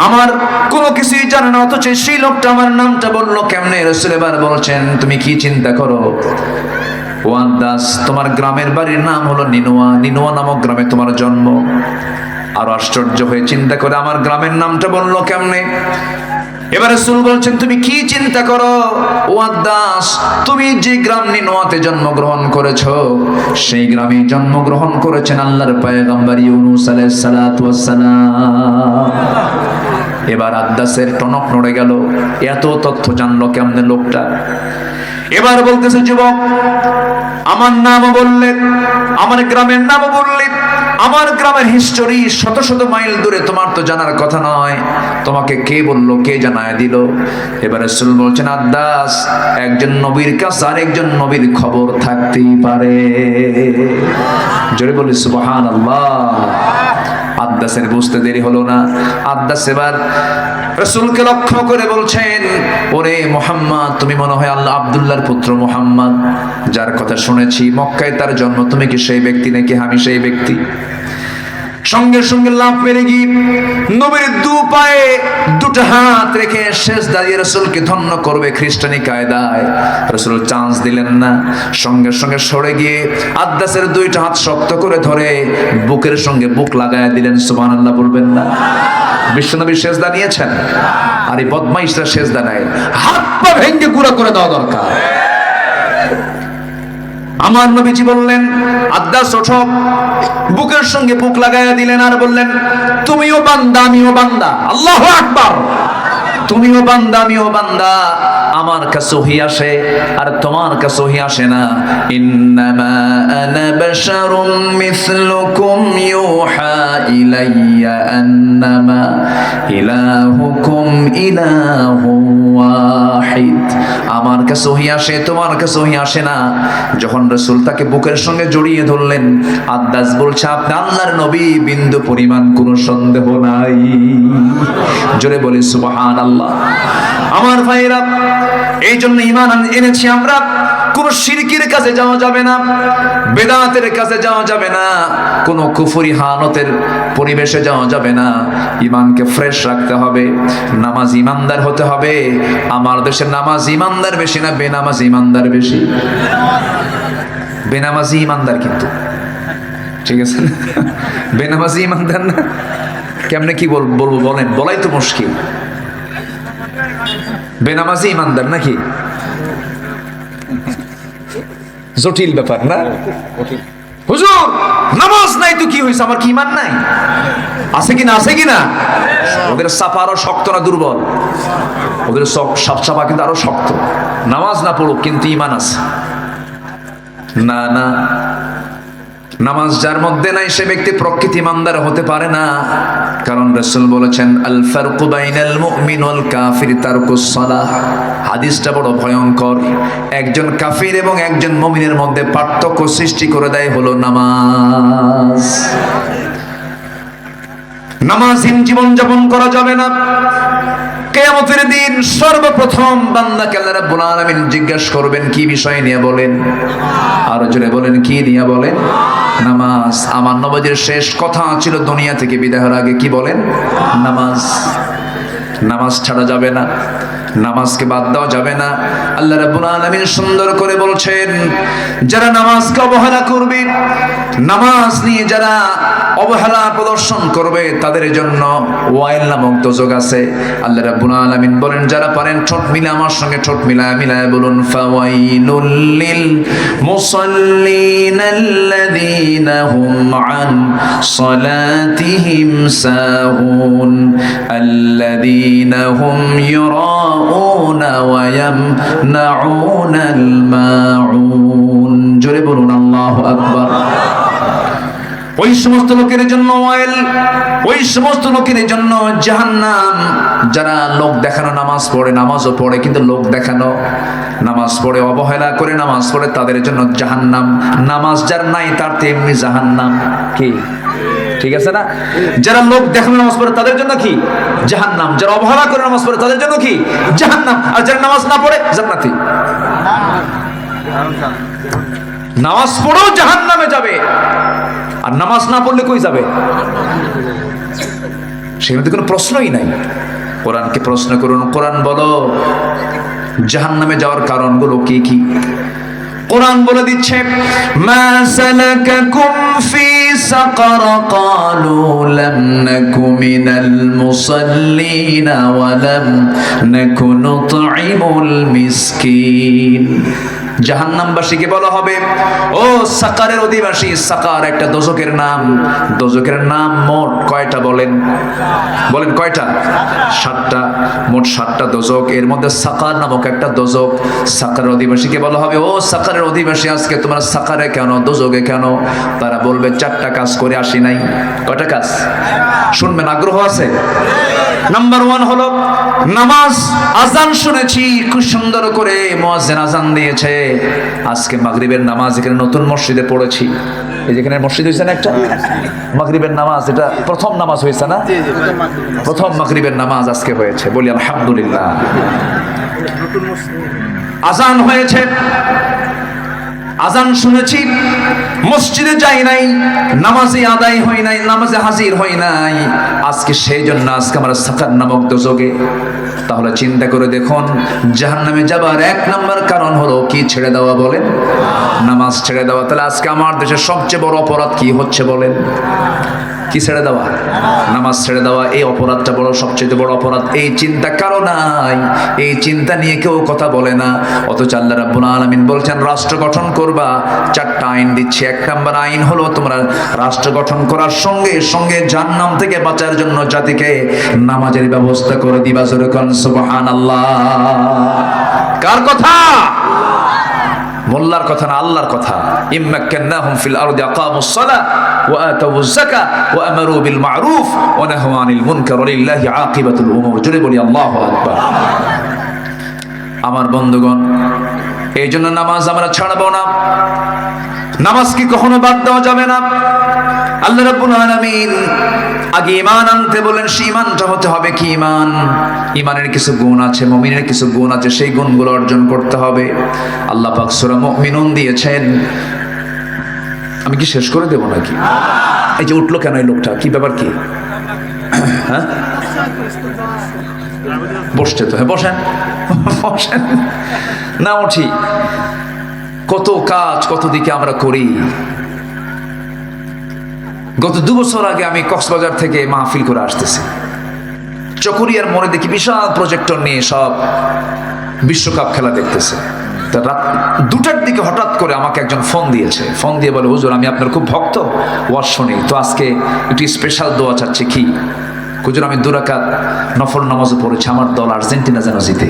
আমার কোনো কিছুই জানে না, অথচ সেই লোকটা আমার নামটা বললো কেমনে? রাসূল এবার বলছেন, তুমি কি চিন্তা করো? ও আদ্দাস, তোমার গ্রামের বাড়ির নাম হলো নিনোয়া, নিনোয়া নামক গ্রামে তোমার জন্ম। আর আশ্চর্য হয়ে চিন্তা করে, আমার গ্রামের নামটা বললো কেমনে? এবার রাসূল বলছেন, তুমি কি চিন্তা করো? ও আদ্দাস, তুমি যে গ্রাম নিনোয়াতে জন্মগ্রহণ করেছো, সেই গ্রামে জন্মগ্রহণ করেছেন আল্লাহর পয়গম্বর ইউনূস আলাইহিস সালাতু ওয়াস সালাম। এবার আদ্দাসের টনক নড়ে গেল, এত তথ্য জানলো কেমনে লোকটা? এবার বলতেছে, যুবক, আমার নামও বললেন, আমার গ্রামের নামও বললেন, আমার গ্রামের হিস্টোরি শত শত মাইল দূরে, তোমার তো জানার কথা নয়, তোমাকে কে বললো, কে জানায় দিল? এবার রাসূল বলছেন, আদ্দাস, একজন নবীর কাছে আরেকজন নবীর খবর থাকতেই পারে। জোরে বলি সুবহানাল্লাহ। আদ্দাসের বুঝতে দেরি হলো না। আদ্দাস এবার রাসূলকে লক্ষ্য করে বলছেন, ওরে মুহাম্মদ, তুমি মনে হয় আল্লাহ আব্দুল্লাহর পুত্র মুহাম্মদ, যার কথা শুনেছি মক্কায় তার জন্ম, তুমি কি সেই ব্যক্তি নাকি? আমি সেই ব্যক্তি। সঙ্গে সঙ্গে লাফ মেরে গিয়ে নবীর 2 পায়ে 2টা হাত রেখে সেজদা দিয়ে রাসূলকে ধন্য করবে খ্রিস্টানি কায়দায়। রাসূল চান্স দিলেন না, সঙ্গে সঙ্গে সরে গিয়ে আদ্দাসের 2টা হাত শক্ত করে ধরে বুকের সঙ্গে বুক লাগায় দিলেন। সুবহানাল্লাহ বলবেন না? বিশ্বনবী সেজদা নিয়েছেন, আর এই বদমাইশরা সেজদা নেয়, হাত পা ভেঙে গুঁড়া করে দেওয়া দরকার। আমার নবীজি বললেন, আদ্দাস ওঠো, বুকের সঙ্গে বুক লাগাইয়া দিলেন আর বললেন, তুমিও বান্দা আমিও বান্দা। আল্লাহু আকবার। তুমিও বান্দা আমিও বান্দা, আমার কাছে ওহী আসে আর তোমার কাছে ওহী আসে না। ইন্নামা আনা বাশারুম মিসলুকুম ইউহা ইলাইয়া আন্নামা ইলাহুকুম ইলাহু ওয়াহিদ। আমার কাছে ওহী আসে, তোমার কাছে ওহী আসে না। যখন রাসূল তাকে বুকের সঙ্গে জড়িয়ে ধরলেন, আব্বাস বলছে আপনি আল্লাহর নবী, বিন্দু পরিমাণ কোনো সন্দেহ নাই। জোরে বলি সুবহানাল্লাহ। আমার ভাইরা, এই জন্য ঈমান এনেছি আমরা। কোন শিরকির কাছে যাওয়া যাবে না, বেদাতের কাছে যাওয়া যাবে না, কোন কুফরি হানতের পরিবেশে যাওয়া যাবে না। ঈমানকে ফ্রেশ রাখতে হবে, নামাজ ঈমানদার হতে হবে। আমার দেশে নামাজ ঈমানদার বেশি না বেনামাজি ঈমানদার বেশি? বেনামাজি ঈমানদার, কিন্তু ঠিক আছে না? বেনামাজি ঈমানদার না। কেমনে কি বলবো বলেন, বলাই তো মুশকিল। বেনামাজি ঈমানদার নাকি? জটিল ব্যাপার না? হুজুর নামাজ নাই তো কি হয়েছে, আমার কি ঈমান নাই? আছে কিনা, আছে কিনা? ওদের সাফা আরো শক্ত না দুর্বল? ওদের সাফা কিন্তু আরো শক্ত। নামাজ না পড়ুক কিন্তু ঈমান আছে। না না, নামাজ যার মধ্যে নাই সে ব্যক্তি প্রকৃত ঈমানদার হতে পারে না। কারণ রাসূল বলেছেন আল ফারকু বাইনাল মুমিন ওয়াল কাফির তারকুস সালাহ। হাদিসটা বড় ভয়ঙ্কর। একজন কাফির এবং একজন মুমিনের মধ্যে পার্থক্য সৃষ্টি করে দেয় হলো নামাজ। নামাজহীন জীবন যাপন করা যাবে না। কিয়ামতের দিন সর্বপ্রথম বান্দাকে আল্লাহ রাব্বুল আলামিন জিজ্ঞাসা করবেন কি বিষয় নিয়ে, বলেন আর জোরে বলেন, কি নিয়ে বলেন? নামাজ। আমার নবীর শেষ কথা ছিল দুনিয়া থেকে বিদায় হওয়ার আগে, কি বলেন? নামাজ। নামাজ ছাড়া যাবে না, নামাজকে বাদ দেওয়া যাবে না। আল্লাহ রাব্বুল আলামিন সুন্দর করে বলছেন, যারা নামাজকে অবহেলা করবে, নামাজ নিয়ে যারা অবহেলা প্রদর্শন করবে, তাদের জন্য ওয়াইল নামক দোজখ আছে। আল্লাহ রাব্বুল আলামিন বলেন, যারা পারেন ঠোঁট মিলে আমার সঙ্গে ঠোঁট মিলায় বলুন, ফাওয়াইলুল লিল মুসাল্লিন আল্লাযীনা হুম আন সালাতিহিম সাহুন আল্লাযীনা হুম ইউরাউনা ওয়া ইয়ামনাউনাল মাউন। জোরে বলুন আল্লাহু আকবার। ওই সমস্ত লোকের জন্য ওয়াইল, ওই সমস্ত লোকের জন্য জাহান্নাম, যারা লোক দেখানো নামাজ পড়ে, নামাজও পড়ে কিন্তু লোক দেখানো নামাজ পড়ে, অবহেলা করে নামাজ পড়ে, তাদের জন্য জাহান্নাম। নামাজ যার নাই তার তেমনি জাহান্নাম। কি ঠিক আছে না? যারা লোক দেখানো নামাজ পড়ে তাদের জন্য কি? জাহান্নাম। যারা অবহেলা করে নামাজ পড়ে তাদের জন্য কি? জাহান্নাম। আর যারা নামাজ না পড়ে জান্নাতি। নামাজ পড়েও জাহান্নামে যাবে, আর নামাজ না পড়লে কই যাবে? সেখানে কোনো প্রশ্নই নাই। কোরআনকে প্রশ্ন করুন, কোরআন বলো জাহান্নামে যাওয়ার কারণগুলো কি কি? কোরআন বলে দিচ্ছে, মা সালাকাকুম ফি সাকার ক্বালু লাম নাকু মিনাল মুসাল্লিন ওয়া লাম নাকু নুতঈমুল মিসকিন। জাহান্নামবাসীকে বলা হবে, ও সাকারের অধিবাসী। সাকার একটা দোজখের নাম। দোজখের নাম মোট কয়টা বলেন? বলেন কয়টা? 7টা। মোট 7টা দোজখ, এর মধ্যে সাকার নামক একটা দোজখ। সাকারের অধিবাসীকে বলা হবে, ও সাকারের অধিবাসী, আজকে তোমরা সাকারে কেন, দোজখে কেন? তারা বলবে 4টা কাজ করে আসি নাই। কয়টা কাজ শুনবেন? আগ্রহ আছে? নাম্বার 1 হলো নামাজ। আজান শুনেছি খুব সুন্দর করে, মুয়াজ্জিন আজান দিয়েছে। আজকে মাগরিবের নামাজ এখানে নতুন মসজিদে পড়েছি। এই যেখানে মসজিদ হয়েছে না একটা, মাগরিবের নামাজ, এটা প্রথম নামাজ হয়েছে না? প্রথম মাগরিবের নামাজ আজকে হয়েছে, বলি আলহামদুলিল্লাহ। আজান হয়েছে, আজান শুনেছি, মসজিদে যাই নাই, নামাজে আদায় হয় নাই, নামাজে হাজির হয় নাই। আজকে সেই জন্য আজকে আমরা সাকার নামক দোজখে। তাহলে চিন্তা করে দেখুন, জাহান্নামে যাবার 1 নম্বর কারণ হলো কি? ছেড়ে দেওয়া। বলেন নামাজ ছেড়ে দেওয়া। তাহলে আজকে আমার দেশের সবচেয়ে বড় অপরাধ কি হচ্ছে বলেন? কি ছেড়ে দেওয়া? নামাজ ছেড়ে দেওয়া। এই অপরাধটা বড়, সবচেয়ে বড় অপরাধ। এই চিন্তা কারো নাই, এই চিন্তা নিয়ে কেউ কথা বলে না। অথচ আল্লাহ রাব্বুল আলামিন বলছেন, রাষ্ট্র গঠন করবা, 4টা আইন দিচ্ছে। 1 নম্বর আইন হলো তোমরা রাষ্ট্র গঠন করার সঙ্গে সঙ্গে জাহান্নাম থেকে বাঁচার জন্য জাতিকে নামাজের ব্যবস্থা করে দিবা। সুবহানাল্লাহ। কার কথা? মোল্লার কথা না, আল্লাহর কথা। ইম্মাক্কান্নাহুম ফিল আরদি আকামুস সালাহ ওয়া আতাউজ যাকাহ ওয়া আমারু বিল মা'রুফ ওয়া নাহাউ আনিল মুনকার ওয়া লিল্লাহি আকিবাতুল উমুর। জোরে বলি আল্লাহু আকবার। আমার বন্ধুগণ, এই জন্য নামাজ আমরা ছাড়বো না। নামাজ কি কখনো বাদ দেওয়া যাবে না। আল্লাহ রাব্বুল আলামিন আগে ঈমান আনতে বলেন, সেই ঈমানটা হতে হবে কি ঈমান? ঈমানের কিছু গুণ আছে, মুমিনের কিছু গুণ আছে, সেই গুণগুলো অর্জন করতে হবে। আল্লাহ পাক সূরা মুমিনুন দিয়েছেন। আমি কি শেষ করে দেব নাকি? এই যে উঠলো কেন এই লোকটা, কি ব্যাপার কি? হ্যাঁ, বসছে তো, হ্যাঁ বসেন বসেন না, উঠি। কত কাজ কত দিকে আমরা করি। গত 2 বছর আগে আমি কক্সবাজার থেকে মাহফিল করে আসতেছি। চকরিয়ার মোড়ে দেখি বিশাল প্রজেক্টর নিয়ে সব বিশ্বকাপ খেলা দেখতেছে। তা রাত 2টার দিকে হঠাৎ করে আমাকে একজন ফোন দিয়েছে। ফোন দিয়ে বলে, হুজুর আমি আপনার খুব ভক্ত, ওয়াজ শুনি, তো আজকে একটু স্পেশাল দোয়া চাচ্ছি। কি? হুজুর আমি 2 রাকাত নফল নামাজও পড়েছি, আমার দল আর্জেন্টিনা যেন জিতে।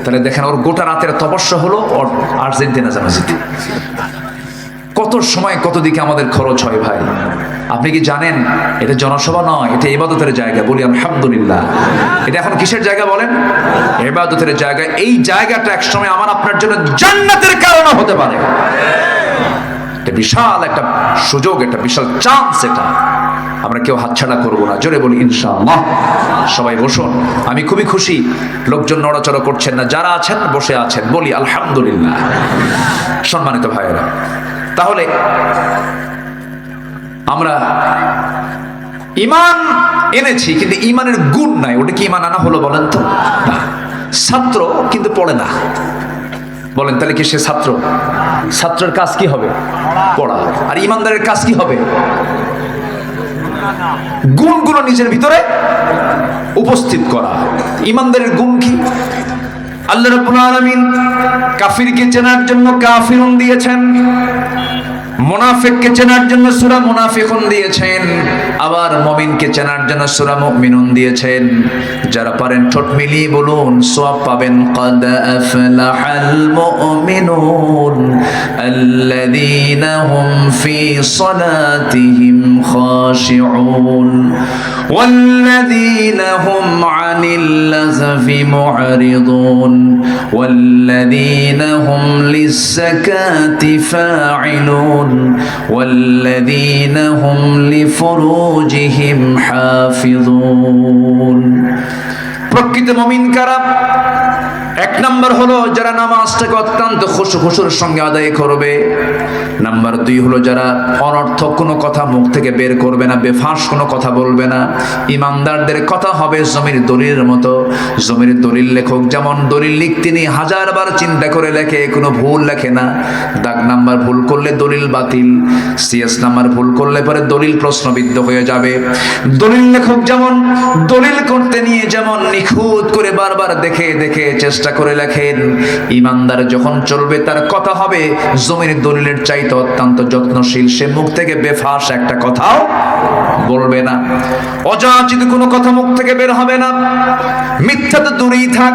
তাহলে দেখেন, ওর গোটা রাতের তপস্যা হলো ওর আর্জেন্টিনা যেন জিতে। কত সময় কত দিকে আমাদের খরচ হয় ভাই। আপনি কি জানেন এটা জনসভা নয়, এটা ইবাদতের জায়গা। বলি আলহামদুলিল্লাহ। এটা এখন কিসের জায়গা বলেন? ইবাদতের জায়গা। এই জায়গাটা একসময় আমার আপনার জন্য জান্নাতের কারণ হতে পারে। এটা বিশাল একটা সুযোগ, এটা বিশাল চান্স। এটা আমরা কেউ হাতছাড়া করবো না। জোরে বলি ইনশাআল্লাহ। সবাই বসুন। আমি খুবই খুশি, লোকজন নড়াচড়া করছেন না, যারা আছেন বসে আছেন। বলি আলহামদুলিল্লাহ। সম্মানিত ভাইয়েরা, তাহলে আমরা ঈমান এনেছি কিন্তু ঈমানের গুণ নাই। ওটা কি ঈমান আনা হলো বলেন তো? না। ছাত্র কিন্তু পড়ে না। বলেন তাহলে কি সে ছাত্র? ছাত্রের কাজ কি হবে? পড়া। আর ঈমানদারের কাজ কি হবে? গুণগুলো নিজের ভিতরে উপস্থিত করা। ঈমানদারের গুণ কি? আল্লাহ রাব্বুল আলামিন কাফিরকে চেনার জন্য কাফিরুন দিয়েছেন, মুনাফিককে চেনার জন্য সূরা মুনাফিকুন দিয়েছেন, আবার মুমিনকে চেনার জন্য সূরা মুমিনুন দিয়েছেন। যারা পারেন ঠোঁট মিলিয়ে বলুন, সওয়াব পাবেন। ক্বাদ আফলাহাল মুমিনুন আল্লাযীনা হুম ফি সালাতিহিম খাশিউন ওয়াল্লাযীনা হুম আনিল লাযফি মু'রিদুন ওয়াল্লাযীনা হুম লিয-যাকাতি ফা'িলুন والذين هم لفروجهم حافظون। প্রকৃত মুমিন কারা? 1 নম্বর হলো যারা নামাজটাকে অত্যন্ত খুশুর সঙ্গে আদায় করবে। নাম্বার 2 হলো যারা অনর্থক কোনো কথা মুখ থেকে বের করবে না, বেফাঁস কোনো কথা বলবে না। ইমানদারদের কথা হবে জমির দলিলের মতো। জমির দলিল লেখক যেমন দলিল লিখতে নিয়ে 1000 বার চিন্তা করে লেখে, কোনো ভুল লেখে না। দাগ নাম্বার ভুল করলে দলিল বাতিল, সিএস নাম্বার ভুল করলে পরে দলিল প্রশ্নবিদ্ধ হয়ে যাবে। দলিল লেখক যেমন দলিল করতে নিয়ে যেমন নিখুঁত করে বারবার দেখে দেখে চেষ্টা করে লেখেন, ইমানদার যখন চলবে তার কথা হবে জমির দলিলের চাইতে অত্যন্ত যত্নশীল। সে মুখ থেকে বেফাঁস একটা কথাও বলবে না, অযাচিত কোনো কথা মুখ থেকে বের হবে না। মিথ্যা তো দূরেই থাক,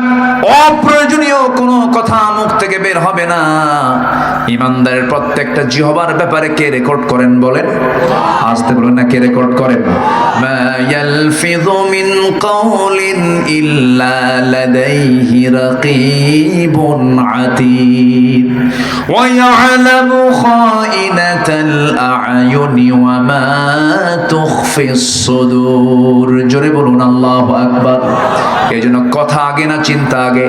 অপ্রয়োজনীয় কোনো কথা মুখ থেকে বের হবে না। ইমানদারের প্রত্যেকটা জিহবার ব্যাপারে কে রেকর্ড করেন বলেন? আসতে বলেন না, কে রেকর্ড করেন? মা ইয়ালফিযু মিন কাওলিন ইল্লা লাদাইহি রাকীবুন আতীদ ওয়া ইয়ালামু খাইনাতাল আ'য়ুনি ওয়া মা তুখফিস সুদূর। জোরে বলুন আল্লাহু আকবার। এইজন্য কথা আগে না চিন্তা আগে?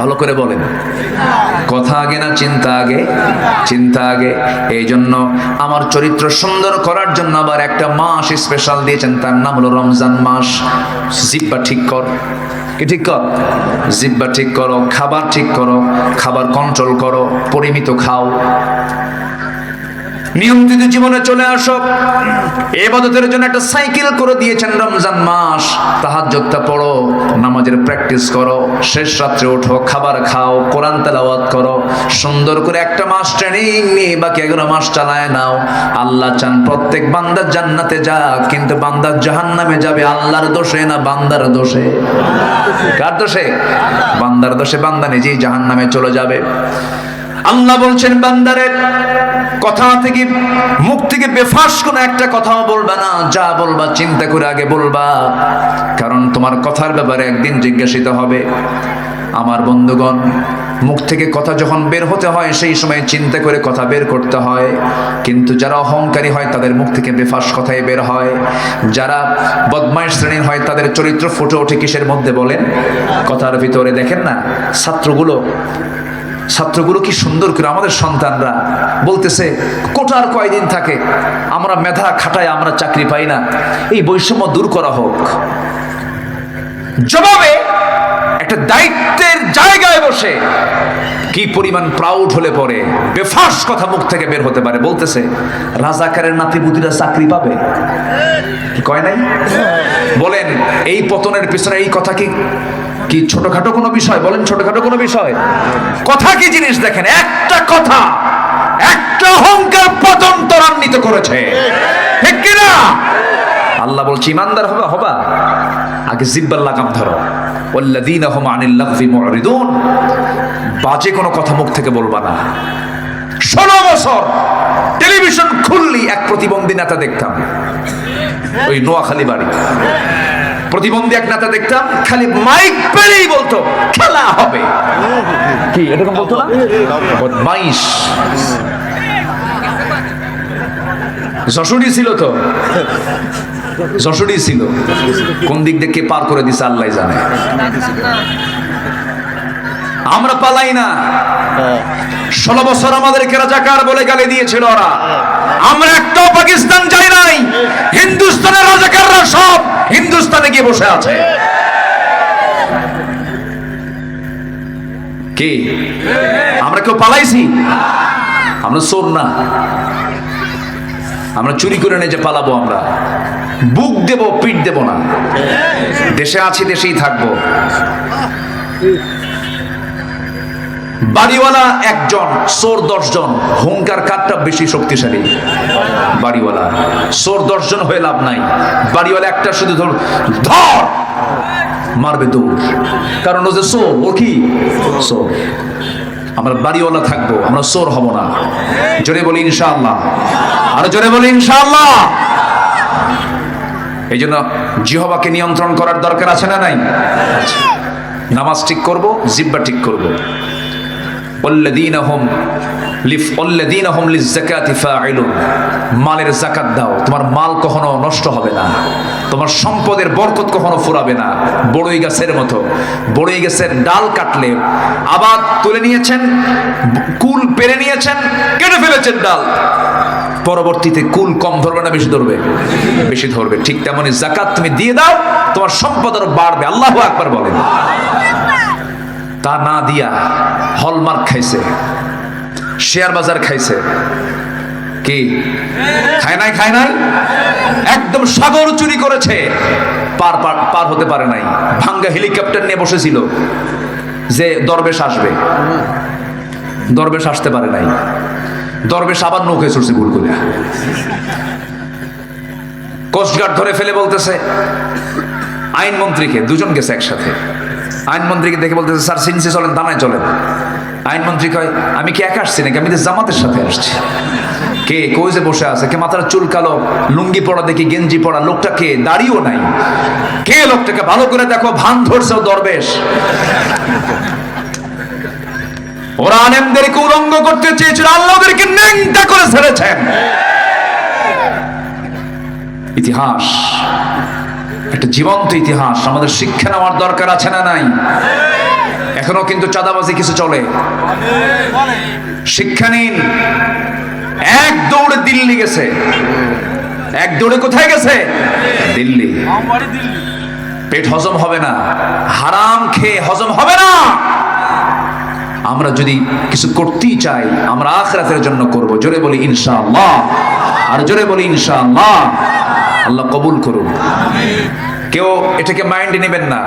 ভালো করে বলেন, কথা আগে না চিন্তা আগে? চিন্তা আগে। এই জন্য আমার চরিত্র সুন্দর করার জন্য আবার একটা মাস স্পেশাল দিয়েছেন, তার নাম হলো রমজান মাস। জিহ্বা ঠিক কর, কি ঠিক কর? জিহ্বা ঠিক করো, খাবার ঠিক করো, খাবার কন্ট্রোল করো, পরিমিত খাও। নিয়ন্ত্রিত জীবনে চলে আসো। ইবাদতের জন্য একটা সাইকেল করে দিয়েছেন রমজান মাস। তাহাজ্জুদটা পড়ো, নামাজের প্র্যাকটিস করো, শেষ রাত্রে ওঠো, খাবার খাও, কোরআন তেলাওয়াত করো, সুন্দর করে একটা মাস ট্রেনিং নিয়ে বাকি 11 মাস চালায় নাও। আল্লাহ চান প্রত্যেক বান্দা জান্নাতে যাক, কিন্তু বান্দা জাহান্নামে যাবে আল্লাহর দোষে না বান্দার দোষে? কার দোষে? বান্দার দোষে। বান্দা নিজেই জাহান্নামে চলে যাবে। আল্লাহ বলছেন বান্দারে কথা থেকে, মুখ থেকে বেফাস কোনো একটা কথাও বলবা না, যা বলবা চিন্তা করে আগে বলবা, কারণ তোমার কথার ব্যাপারে একদিন জিজ্ঞাসিত হবে। আমার বন্ধুগণ, মুখ থেকে কথা যখন বের হতে হয় সেই সময় চিন্তা করে কথা বের করতে হয়, কিন্তু যারা অহংকারী হয় তাদের মুখ থেকে বেফাস কথাই বের হয়। যারা বদমাইশ শ্রেণীর হয় তাদের চরিত্র ফুটে ওঠে কিসের মধ্যে বলেন? কথার ভিতরে। দেখেন না ছাত্রগুলো কি সুন্দর করে, আমাদের সন্তানরা বলতেছে কোটার কয়দিন থাকে, আমরা মেধা খাটায় আমরা চাকরি পাই না, এই বৈষম্য দূর করা হোক। জবাবে একটা দায়িত্বের জায়গায় বসে কি পরিমাণ প্রাউড হলে পরে বেফাস কথা মুখ থেকে বের হতে পারে। বলতেছে রাজাকারের নাতিপুতিরা চাকরি পাবে, কি কয় নাই? বলেন এই পতনের পিছনে এই কথা কি ছোটখাটো কোনো বিষয়? বলেন ছোটখাটো কোনো বিষয়? কথা কি জিনিস দেখেন, একটা কথা, একটা অহংকার পতন ত্বরান্বিত করেছে, ঠিক কিনা? আল্লাহ বলছে ইমানদার হবা আগে জিব্বার লাগাম ধরো। ওয়াল্লাযীনা হুম আনিল লাগযি মুরিদুন, বাজে কোনো কথা মুখ থেকে বলবা না। 16 বছর টেলিভিশন খুললি এক প্রতিবন্ধী নেতা দেখতাম, ওই নোয়াখালী বাড়ি, প্রতিবন্ধী এক নেতা দেখতাম, খালি মাইক পেলেই বলতো খেলা হবে। কি এরকম বলতো না? বদমাইশ। যশোরই ছিল তো, যশোরই ছিল, কোন দিক দিয়ে কে পার করে দিছে আল্লাহ জানে। আমরা পালাই না। 16 বছর আমাদেরকে রাজাকার বলে গালি দিয়েছিল ওরা, আমরা একটাও পাকিস্তান যাই নাই। হিন্দুস্তানের রাজাকাররা সব হিন্দুস্তানে গিয়ে বসে আছে। কি আমরা কেউ পালাইছি? আমরা চোর না, আমরা চুরি করে নিয়ে যে পালাবো। আমরা বুক দেব, পিঠ দেব না। দেশে আছি, দেশেই থাকবো। বাড়িওয়ালা একজন, চোর 10 জন। হুঙ্কার কারটা বেশি শক্তিশালী? বাড়িওয়ালা। চোর 10 জন হয়ে লাভ নাই, বাড়িওয়ালা একটা শুধু ধর মারবে দৌড়, কারণ ও যে চোর, ও কি চোর। আমরা বাড়িওয়ালা থাকবো, আমরা চোর হব না। জোরে বলি ইনশাআল্লাহ, আরো জোরে বলি ইনশাআল্লাহ। এই জন্য জিহ্বাকে নিয়ন্ত্রণ করার দরকার আছে না নাই? নামাজ ঠিক করব, জিহ্বা ঠিক করব। মালের যাকাত দাও, তোমার মাল কখনো নষ্ট হবে না, তোমার সম্পদের বরকত কখনো ফুরাবে না। বড়ই গাছের মতো, বড়ই গাছের ডাল কাটলে আবার তুলে নিয়েছেন, কুল পেরে নিয়েছেন, কেটে ফেলেছেন ডাল, পরবর্তীতে কুল কম ধরবে না বেশি ধরবে? বেশি ধরবে। ঠিক তেমনি যাকাত তুমি দিয়ে দাও, তোমার সম্পদ আরো বাড়বে। আল্লাহু আকবার বলেন। তা না দিয়া হলমার্ক খাইছে, শেয়ার বাজার খাইছে, কি খায় নাই? খায় নাই। একদম সাগর চুরি করেছে, পার হতে পারে নাই। ভাঙ্গা হেলিকপ্টার নিয়ে বসেছিল যে দরবেশ আসবে, দরবেশ আসতে পারে নাই। দরবেশ আবার নৌকায় চড়ছে ভুল করে। কোস্টগার্ড ধরে ফেলে বলতেছে আইনমন্ত্রীকে, 2 জন গেছে একসাথে, আইনমন্ত্রীকে দেখে বলতেছে স্যার সিনসি চলেন, দানায় চলেন। আইনমন্ত্রী কয় আমি কি একা আসছি নাকি, আমি তো জামাতের সাথে আসছি। কে কই যে বসে আছে, কে মাথার চুল কালো, লুঙ্গি পরা দেখি, গেঞ্জি পরা, লোকটা কে, দাড়িও নাই। কে লোকটাকে ভালো করে দেখো, ভান ধরছে ও দরবেশ। ওরা আলেমদেরকে উলঙ্গ করতে চেয়েছিল, আল্লাহ ওদেরকে ন্যাংটা করে ছেড়েছেন। ইতিহাস একটা জীবন্ত ইতিহাস, আমাদের শিক্ষা নেওয়ার দরকার আছে না নাই? এখনো কিন্তু চাঁদাবাজি কিছু চলে, শিক্ষা নিন। এক দৌড়ে দিল্লি গেছে, এক দৌড়ে কোথায় গেছে? দিল্লি। পেট হজম হবে না, হারাম খেয়ে হজম হবে না। আমরা আমরা যদি কিছু করতেই চাই আমরা আখিরাতের জন্য করব। জোরে বলি ইনশাআল্লাহ, আর জোরে বলি ইনশাআল্লাহ। আল্লাহ কবুল করুন। কেউ এটাকে মাইন্ডে নেবেন না,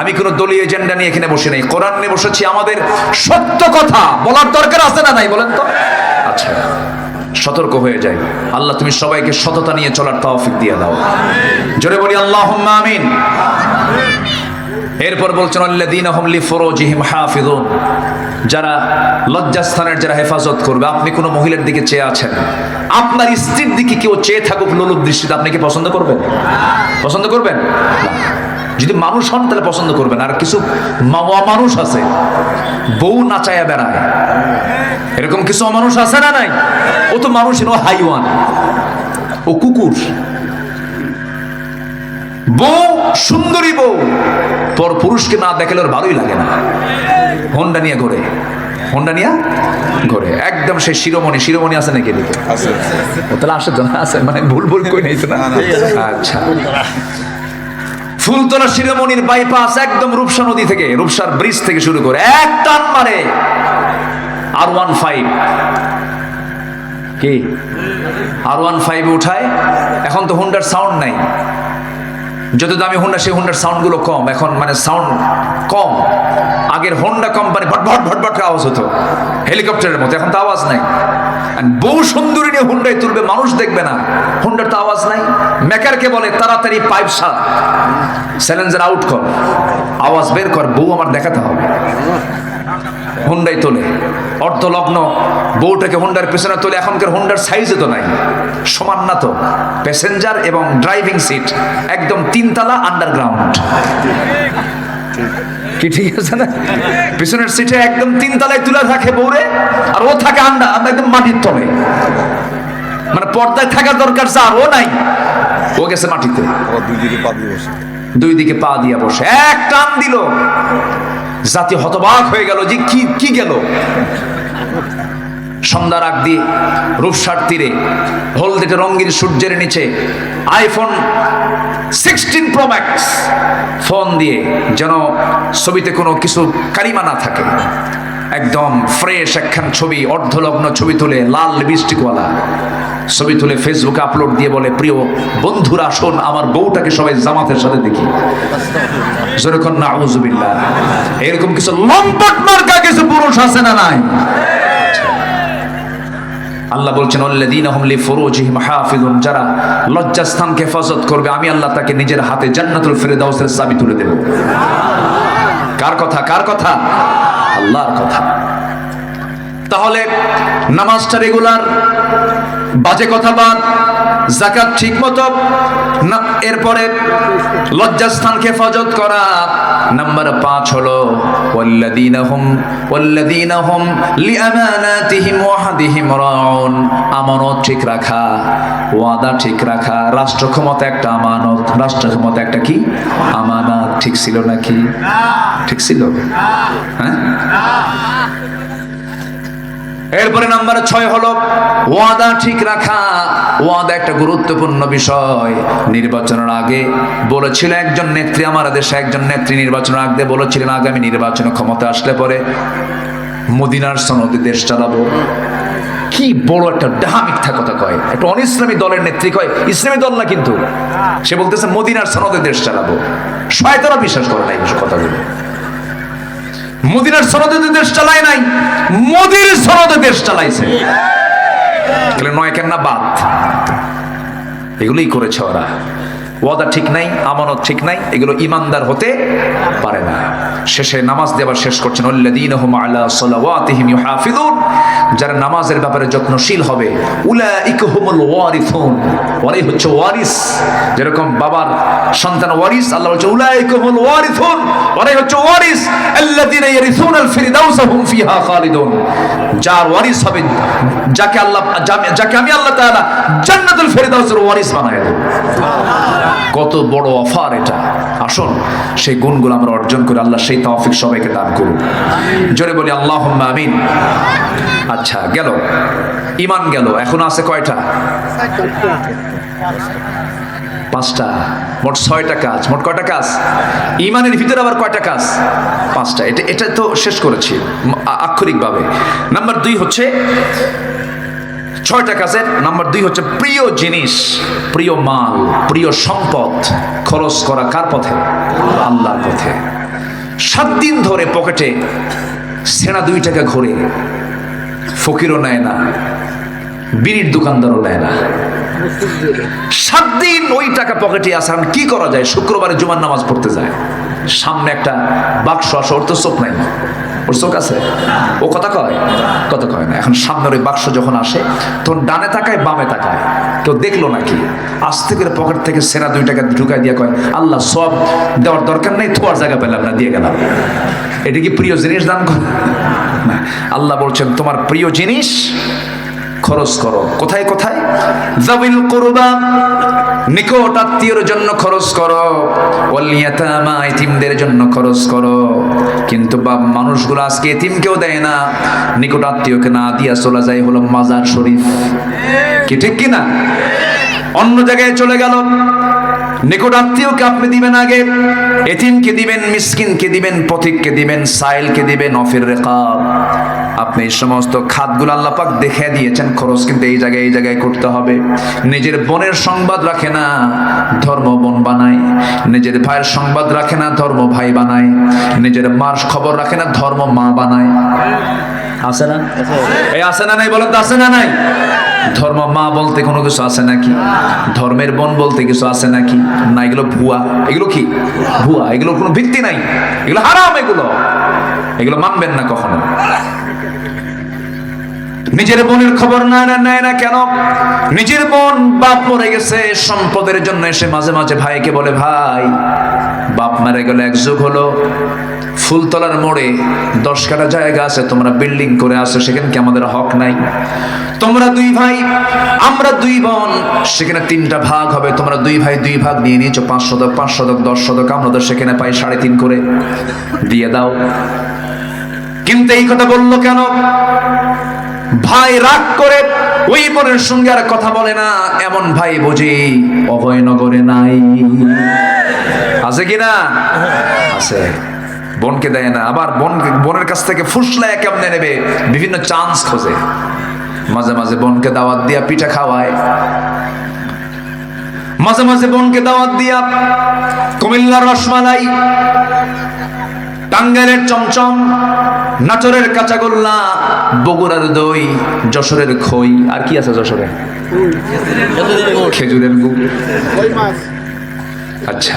আমি কোনো দলীয় এজেন্ডা নিয়ে এখানে বসে নেই, কোরআন নিয়ে বসেছি। আমাদের সত্য কথা বলার দরকার আছে না নাই বলেন তো? আচ্ছা, সতর্ক হয়ে যাই। আল্লাহ তুমি সবাইকে সততা নিয়ে চলার তৌফিক দিয়ে দাও। জোরে বলি আল্লাহুম্মা আমিন। এরপর বলছেন আল্লাযীনা হুম লিফুরুজিহিম হাফিযুন, যারা লজ্জাস্থানের যারা হেফাজত করবে। আপনি কোনো মহিলার দিকে চেয়ে আছেন, আপনার স্ত্রীর দিকে কেউ চেয়ে থাকুক লোলুপ দৃষ্টিতে, আপনি কি পছন্দ করবেন? পছন্দ করবেন না। যদি মানুষ হন তাহলে পছন্দ করবেন। আর কিছু মানুষ আছে বউ নাচায়া বেড়ায়, এরকম কিছু মানুষ আছে না নাই? ও তো মানুষ ও হাইওয়ান, ও কুকুর। বউ সুন্দরী বউ পর পুরুষকে না দেখলে ওর ভালোই লাগে না। হোন্ডা নিয়ে ঘোরে, হোন্ডা নিয়ে ঘোরে, একদম সে শিরোমণি। শিরোমণি আছে নাকি এদিকে? ও তাহলে আসে তো না, আছে মানে ভুল ভুল কই নাই তো না। আচ্ছা, ফুলতলা শিরোমণির বাইপাস একদম রূপসা নদী থেকে, রূপসার ব্রিজ থেকে শুরু করে এক টান মারে R15 কি R15 উঠায়। এখন তো হোন্ডার সাউন্ড নাই, যত দামি হোন্ডা সেই হোন্ডার সাউন্ড গুলো কম এখন, মানে সাউন্ড কম। আগের হোন্ডা কোম্পানি ভটভট ভটভট আওয়াজ হতো হেলিকপ্টারের মতো, এখন তো আওয়াজ নাই। বহু সুন্দরী নিয়ে হোন্ডায় তুলবে, মানুষ দেখবে না, হোন্ডার তো আওয়াজ নাই। মেকারকে বলে তাড়াতাড়ি পাইপ স্যালেঞ্জার আউট কর, আওয়াজ বের কর, বউ আমার দেখাতে হবে। হোন্ডায় তোলে, অর্ধলগ্ন বউটাকে হোন্ডার পেছনে তোলে। এখনকার হোন্ডার সাইজে তো নাই, সমান না তো। প্যাসেঞ্জার এবং ড্রাইভিং সিট একদম 3 তলা আন্ডারগ্রাউন্ড, কি ঠিক আছে না? পিছনের সিটে একদম 3 তলায় তুলে থাকে বউরে, আর ও থাকে একদম মাটির তলে। মানে পর্দায় থাকার দরকার যা, ও নাই, ও গেছে মাটিতে। দুই দিকে পা দিয়ে বসে এক টান দিল, জাতি হতবাক হয়ে গেল যে কি গেল। সন্ধ্যার আগ দিয়ে রূপসার তীরে হলদেটে রঙিন সূর্যের নিচে আইফোন 16 প্রো ম্যাক্স ফোন দিয়ে, যেন ছবিতে কোনো কিছু কালিমা না থাকে, একদম ফ্রেশ একখান ছবি, অর্ধলগ্ন ছবি তুলে, লাল লিপস্টিকওয়ালা ছবি তুলে ফেসবুকে আপলোড দিয়ে বলে, প্রিয় বন্ধুরা আসুন আমার বউটাকে সবাই জামাতের সাথে দেখি। যেরকম নাউজুবিল্লাহ, এরকম কিছু লম্পট মার্কা কিছু পুরুষ আছে না নাই? আল্লাহ বলছেন আল্লাযীনা হুম লিফুরুজিহিম হাফিযুন, যারা লজ্জাস্থানকে হেফাজত করবে আমি আল্লাহ তাকে নিজের হাতে জান্নাতুল ফিরদাউসের চাবি তুলে দেব। কার কথা? কার কথা? আল্লাহর কথা। তাহলে নামাজটা রেগুলার, বাজে কথা বাদ, যাকাত ঠিক মতো, এরপরে লজ্জাস্থানকে হেফাজত করা। নাম্বার 5 হলো ওয়াল্লাযীনা হুম লিআমানাতিহিম ওয়া আহদিহিম রাউন, আমানত ঠিক রাখা, ওয়াদা ঠিক রাখা। রাষ্ট্র ক্ষমতা একটা আমানত, রাষ্ট্র ক্ষমতা একটা কি আমানত। ঠিক ছিল নাকি? ঠিক ছিল? হ্যাঁ। এরপরে নাম্বার 6 হলো ওয়াদা ঠিক রাখা। ওয়াদা একটা গুরুত্বপূর্ণ বিষয়। নির্বাচনের আগে বলেছিল একজন নেত্রী, আমার দেশে একজন নেত্রী নির্বাচনের আগে বলেছিলেন, আগামী নির্বাচনে ক্ষমতা আসলে পরে মদিনার সনদে দেশ চালাবো। কি বড় একটা ডাহা মিথ্যা কথা কয়, একটা অনিসলামী দলের নেত্রী কয়, ইসলামী দল না কিন্তু, সে বলতেছে মদিনার সনদে দেশ চালাবো। শয়তানরা বিশ্বাস করে না এই কথাগুলো। মদিনার সনদে দেশ চালায় নাই, মোদির সনদে দেশ চালাইছে। তাহলে 9 কেন বাদ, এগুলোই করেছে ওরা। ওয়াদা ঠিক নাই, আমানত ঠিক নাই, এগুলো ইমানদার হতে পারে না। শেষে নামাজ দেওয়ার শেষ করছেন আল্লাযীনা হুম আলা সালাওয়াতিহিম ইউহাফিযুন, যারা নামাজের ব্যাপারে যত্নশীল হবে। উলাইকা হুমুল ওয়ারিসুন, ওরাই হচ্ছে ওয়ারিস। যেরকম বাবার সন্তান ওয়ারিস, আল্লাহ বলছে উলাইকা হুমুল ওয়ারিসুন, ওরাই হচ্ছে ওয়ারিস। আল্লাযীনা ইয়ারিসুনাল ফিরদাউস হুম ফিহা খালিদুন, যার ওয়ারিস হবে, যাকে আমি আল্লাহ তাআলা জান্নাতুল ফিরদাউসের ওয়ারিস বানায় দেব। কত বড় অফার এটা! আসুন সেই গুণগুলো আমরা অর্জন করে আল্লাহ সেই তৌফিক সবাইকে দান করুন। জোরে বলি আল্লাহুম্মা আমিন। আচ্ছা, গেল ঈমান গেল, এখন আছে কয়টা? 5টা, মোট 6টা কাজ। মোট কয়টা কাজ? ইমানের ভিতরে আবার কয়টা কাজ? 5টা। এটা তো শেষ করেছি আক্ষরিকভাবে। নাম্বার 2 হচ্ছে 6টা কাজের নাম্বার 2 হচ্ছে প্রিয় জিনিস, প্রিয় মাল, প্রিয় সম্পদ খরচ করা কার পথে? আল্লাহর পথে। 7 দিন ধরে পকেটে সেনা 2 টাকা ঘুরে, ফকিরও নেয় না, বিড়ির দোকানদারও নেয় না। 7 দিন ওই টাকা পকেটে আসান, কি করা যায়? শুক্রবারে জুমার নামাজ পড়তে যায়, সামনে একটা বাক্স আসে, ওর তো চোখ নাই, ওর চোখ আছে? ও কথা কয় না। এখন সামনের ওই বাক্স যখন আসে তখন ডানে তাকায় বামে তাকায়, কেউ দেখলো নাকি? আস্তে করে পকেট থেকে সেনা 2 টাকা ঢুকাই দিয়ে কয়, আল্লাহ সব দেওয়ার দরকার নেই, থোয়ার জায়গা পেলাম না, দিয়ে গেলাম। এটা কি প্রিয় জিনিস দান করে? না। আল্লাহ বলছেন তোমার প্রিয় জিনিস খরচ করো। কোথায়? যাবিল কুরবা, নিকট আত্মীয়র জন্য খরচ করো, ওয়াল ইয়াতামা, এতিমদের জন্য খরচ করো। কিন্তু মানুষগুলো আজকে এতিমকেও দেয় না, নিকট আত্মীয়কে না দিয়া চলে যায় হলো মাজার শরীফ। কি ঠিক কিনা? অন্য জায়গায় চলে গেল। নিকট আত্মীয়কে আপনি দিবেন আগে, এতিমকে দিবেন, মিসকিনকে দিবেন, পথিককে দিবেন, সাইলকে দিবেন, অফির রিকাব। আপনি এই সমস্ত খাতগুলো আল্লাহ পাক দেখে দিয়েছেন, খরচ কিন্তু এই জায়গায় করতে হবে। নিজের বোনের সংবাদ রাখে না, ধর্ম বোন বানায়। নিজের ভাইয়ের সংবাদ রাখে না, ধর্ম ভাই বানায়। নিজের মার খবর রাখে না, ধর্ম মা বানায়। আছে না? এই আছে না নাই? বলেন তো, আছে না নাই? ধর্ম মা বলতে কোনো কিছু আছে নাকি? ধর্মের বোন বলতে কিছু আছে নাকি? না, এগুলো ভুয়া। এগুলো কি ভুয়া? এগুলো কোনো ভিত্তি নাই, এগুলো হারাম। এগুলো মানবেন না কখনো। নিজের বোনের খবর নেয় না কেন? নিজের বোন বাপ মরে গেছে, সম্পদের জন্য এসে মাঝে মাঝে ভাইকে বলে, ভাই বাপ মারা গেল 1 যুগ হলো, ফুলতলার মোড়ে 10 কাঠা জায়গা আছে, তোমরা বিল্ডিং করে আসো, সেখানে কি আমাদের হক নাই? তোমরা 2 ভাই, আমরা 2 বোন, সেখানে 3টা ভাগ হবে, তোমরা 2 ভাই 2 ভাগ নিয়ে নিয়েছো, 5 শতক 5 শতক 10 শতক, আমরা তো সেখানে পাই 3.5 করে, দিয়ে দাও। কিন্তু এই কথা বললো কেন? ভাই রাগ করে ওই বোনের সঙ্গে আর কথা বলে না। এমন ভাই বুঝি অভয়নগরে নাই? আছে কিনা? আছে। বোনকে দেয় না, আবার বোনের কাছ থেকে ফুসলায় কেমনে নেবে, বিভিন্ন চান্স খোঁজে। মাঝে মাঝে বোনকে দাওয়াত দিয়া পিঠা খাওয়ায়, মাঝে মাঝে বোনকে দাওয়াত দিয়া কুমিল্লার রসমালাই, টাঙ্গাইলের চমচম, নাটোরের কাঁচাগোল্লা, বগুড়ার দই, যশোরের খই, আর কি আছে যশোরে? খেজুরের গুড়। আচ্ছা,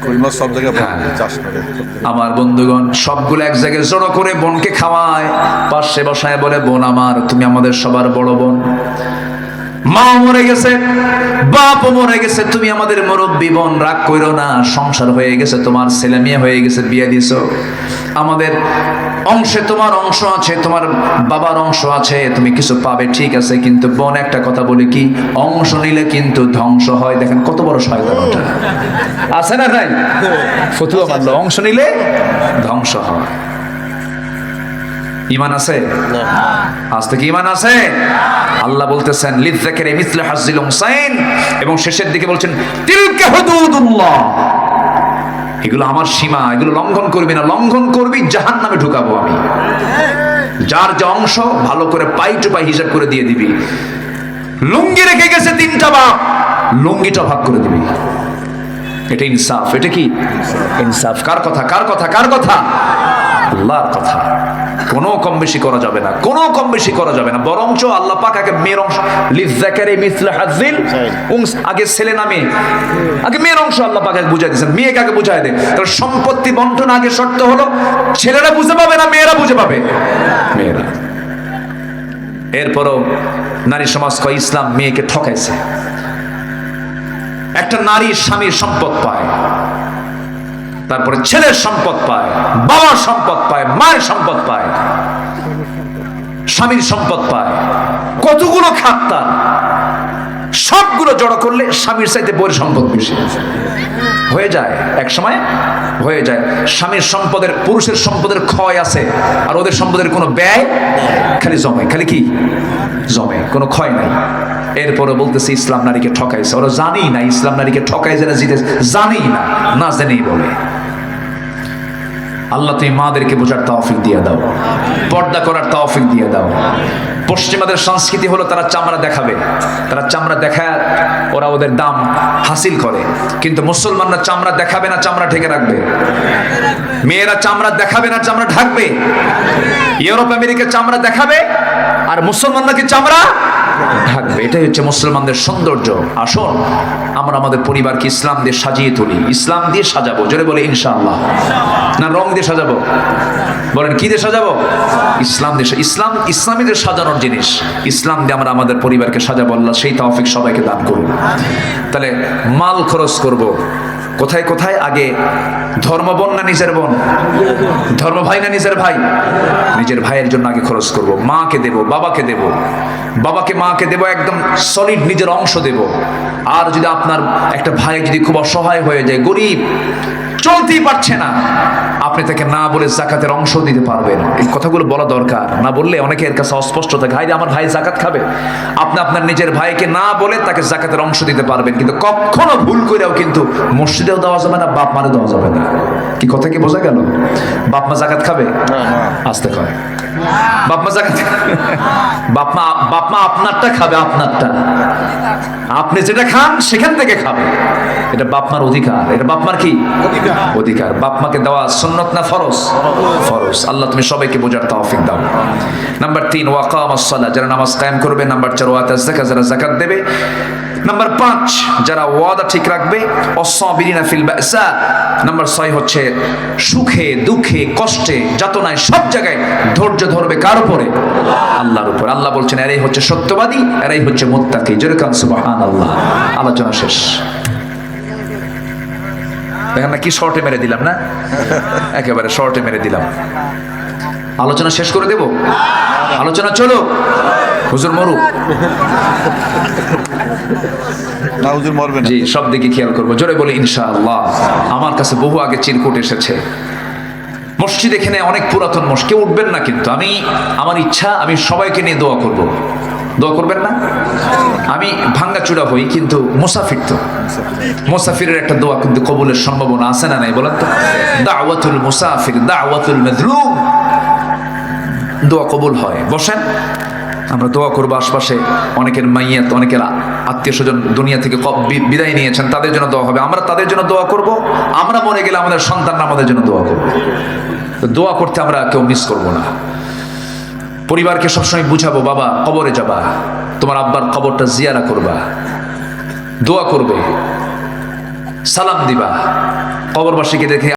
কই মাছ সব জায়গায় চাষ করে। আমার বন্ধুগণ সবগুলো এক জায়গায় জড়ো করে বোনকে খাওয়ায়, পাশে বসায় বলে, বোন আমার, তুমি আমাদের সবার বড় বোন। মা মরে গেছে, বাপ মরে গেছে, তুমি আমাদের মুরব্বী বোন, রাগ কইরো না, সংসার হয়ে গেছে, তোমার ছেলে মেয়ে হয়ে গেছে, বিয়ে দিছো, আমাদের অংশে তোমার অংশ আছে, তোমার বাবার অংশ আছে, তুমি কিছু পাবে, ঠিক আছে, কিন্তু বোন একটা কথা বলি, কি অংশ নিলে কিন্তু ধ্বংস হয়। দেখেন কত বড় শয়তানটা আছে না নাই? ফতুয়া মানলো, অংশ নিলে ধ্বংস হয়। ঈমান আছে? আজ থেকে ঈমান আছে? আল্লাহ বলতেছেন লিযযাকারি মিসলু হাজ্জিল উনসাইন, এবং শেষের দিকে বলছেন তিলকা হুদুদুল্লাহ, এগুলো আমার সীমা, এগুলো লঙ্ঘন করবি না, লঙ্ঘন করবি জাহান্নামে ঢুকাবো আমি। যার যে অংশ ভালো করে পাই টু পাই হিসাব করে দিয়ে দিবি। লুঙ্গি রেখে গেছে 3টা বাপ, লুঙ্গিটা ভাগ করে দিবি। এটা ইনসাফ। এটা কি ইনসাফ? কার কথা? আল্লাহর কথা। কোনো কম বেশি করা যাবে না, কোনো কম বেশি করা যাবে না। বরঞ্চ আল্লাহ পাক আগে মেয়ের অংশ, লিযযাকারি মিসলু হাজ্জিল উনসাইন, আগে ছেলে না মেয়ে? আগে মেয়ের অংশ আল্লাহ পাক আগে বুঝাই দিয়েছেন, মেয়েকে আগে বুঝাই দেন। তাহলে সম্পত্তি বন্টন আগে শর্ত হলো ছেলেরা বুঝে পাবে না মেয়েরা বুঝে পাবে? মেয়েরা। এরপরও নারী সমাজ কয় ইসলাম মেয়েকে ঠকাইছে। একটা নারী স্বামীর সম্পদ পায়, তারপরে ছেলের সম্পদ পায়, বাবার সম্পদ পায়, মায়ের সম্পদ পায়, স্বামীর সম্পদ পায়, কতগুলো খাত তার, সবগুলো জড়ো করলে স্বামীর চাইতে বউয়ের সম্পদ বেশি হয়ে যায়। এক সময় হয়ে যায় স্বামীর সম্পদের, পুরুষের সম্পদের ক্ষয় আছে, আর ওদের সম্পদের কোনো ব্যয় খালি জমে, খালি কি জমে, কোনো ক্ষয় নাই। এরপরে বলতেছে ইসলাম নারীকে ঠকাইছে। ওরা জানেই না ইসলাম নারীকে ঠকাইছে না জিতেছে, জানেই না, না জেনেই বলে। আল্লাহ তুমি মাদেরকে বোঝার তৌফিক দিয়ে দাও, পর্দা করার তৌফিক দিয়ে দাও। পশ্চিমাদের সংস্কৃতি হলো তারা চামড়া দেখাবে, তারা চামড়া দেখায় ওরা ওদের দাম হাসিল করে, কিন্তু মুসলমানরা চামড়া দেখাবে না, চামড়া ঢেকে রাখবে। মেয়েরা চামড়া দেখাবে না, চামড়া ঢাকবে। ইউরোপ আমেরিকা চামড়া দেখাবে আর মুসলমানরা কি চামড়া ঢাকবে। এটাই হচ্ছে মুসলমানদের সৌন্দর্য। আসুন আমরা আমাদের পরিবারকে ইসলাম দিয়ে সাজিয়ে তুলি, ইসলাম দিয়ে সাজাবো। জোরে বলে ইনশাআল্লাহ। না রং দিয়ে সাজাবো? বলেন কি দিয়ে সাজাবো? ইসলাম দিয়ে। ইসলাম ইসলামীদের সাজানোর জিনিস, ইসলাম দিয়ে আমরা আমাদের পরিবারকে সাজাবো। আল্লাহ সেই তৌফিক সবাইকে দান করুন। তাহলে মাল খরচ করব কোথায় কোথায়? আগে ধর্ম বোন না নিজের বোন? ধর্ম ভাই না নিজের ভাই? নিজের ভাইয়ের জন্য আগে খরচ করব। মাকে দেব, বাবাকে দেব, বাবাকে মাকে দেব, একদম সলিড নিজের অংশ দেব। আর যদি আপনার একটা ভাই যদি খুব অসহায় হয়ে যায়, গরিব, চলতেই পারছে না, আপনি তাকে না বলে জাকাতের অংশ দিতে পারবেন। এই কথাগুলো বলা দরকার, না বললে অনেকের কাছে অস্পষ্ট থাকে, হাই আমার ভাই জাকাত খাবে। আপনি আপনার নিজের ভাইকে না বলে তাকে জাকাতের অংশ দিতে পারবেন, কিন্তু কখনো ভুল করেও কিন্তু মসজিদেও দেওয়া যাবে না, বাপ মারে দেওয়া যাবে না। কি কথা কি বোঝা গেল? বাপ মা জাকাত খাবে? আসতে কয় বাপ মা জাকাত, বাপ মা আপনারটা খাবে, আপনারটা। আপনি যেটা খান সেখান থেকে খাবে, এটা বাপ মার অধিকার। এটা বাপ মার কি অধিকার? বাপ মাকে দেওয়া সুন্নত না ফরজ? ফরজ। আল্লাহ তুমি সবাইকে বোঝার তৌফিক দাও। নাম্বার 3 ওয়াকামাস সালাহ, যারা নামাজ কায়েম করবে। নাম্বার 4 ওয়াতাজ যাকাত, যারা যাকাত দেবে। নাম্বার 5 যারা ওয়াদা ঠিক রাখবে। অসাবিরিনা ফিল বাসা। নাম্বার 6 হচ্ছে সুখে দুঃখে কষ্টে যাতনায় সব জায়গায় ধৈর্য ধরবে। কার উপরে? আল্লাহর উপর। আল্লাহ বলছেন এরাই হচ্ছে সত্যবাদী, এরাই হচ্ছে মুত্তাকি। জোরে কান সুবহানাল্লাহ। আলোচনা শেষ। দেখেন না কি শর্টে মেরে দিলাম, না একেবারে শর্টে মেরে দিলাম। আলোচনা শেষ করে দেব? আলোচনা চলো, হুজুর মরু। না হুজুর মরবে না। জি, সব দিকে খেয়াল করবো। জোরে বলে ইনশাআল্লাহ। আমার কাছে বহু আগে চিরকুট এসেছে। মসজিদ এখানে অনেক পুরাতন মসজিদ, কেউ উঠবেন না, কিন্তু আমার ইচ্ছা আমি সবাইকে নিয়ে দোয়া করব। দোয়া করবেন না? আমি ভাঙ্গাচুরা হই, কিন্তু মুসাফির তো, মুসাফিরের একটা দোয়া কিন্তু কবুলের সম্ভাবনা আছে না নাই বলেন তো? দাওয়াতুল মুসাফির দাওয়াতুল মাযলুম, দোয়া কবুল হয়। বসেন, আমরা দোয়া করবো। আশপাশে অনেকের মাইয়াত, অনেকের আত্মীয় স্বজন দুনিয়া থেকে বিদায় নিয়েছেন, তাদের জন্য দোয়া হবে। আমরা তাদের জন্য দোয়া করব। আমরা মরে গেলে আমাদের সন্তানরা আমাদের জন্য দোয়া করবে। দোয়া করতে আমরা কেউ মিস করব না। পরিবারকে সবসময় বুঝাবো, বাবা কবরে যাবা, তোমার আব্বার কবরটা জিয়ারা করবা, দোয়া করবে, সালাম দিবা, কবরবাসীকে দেখে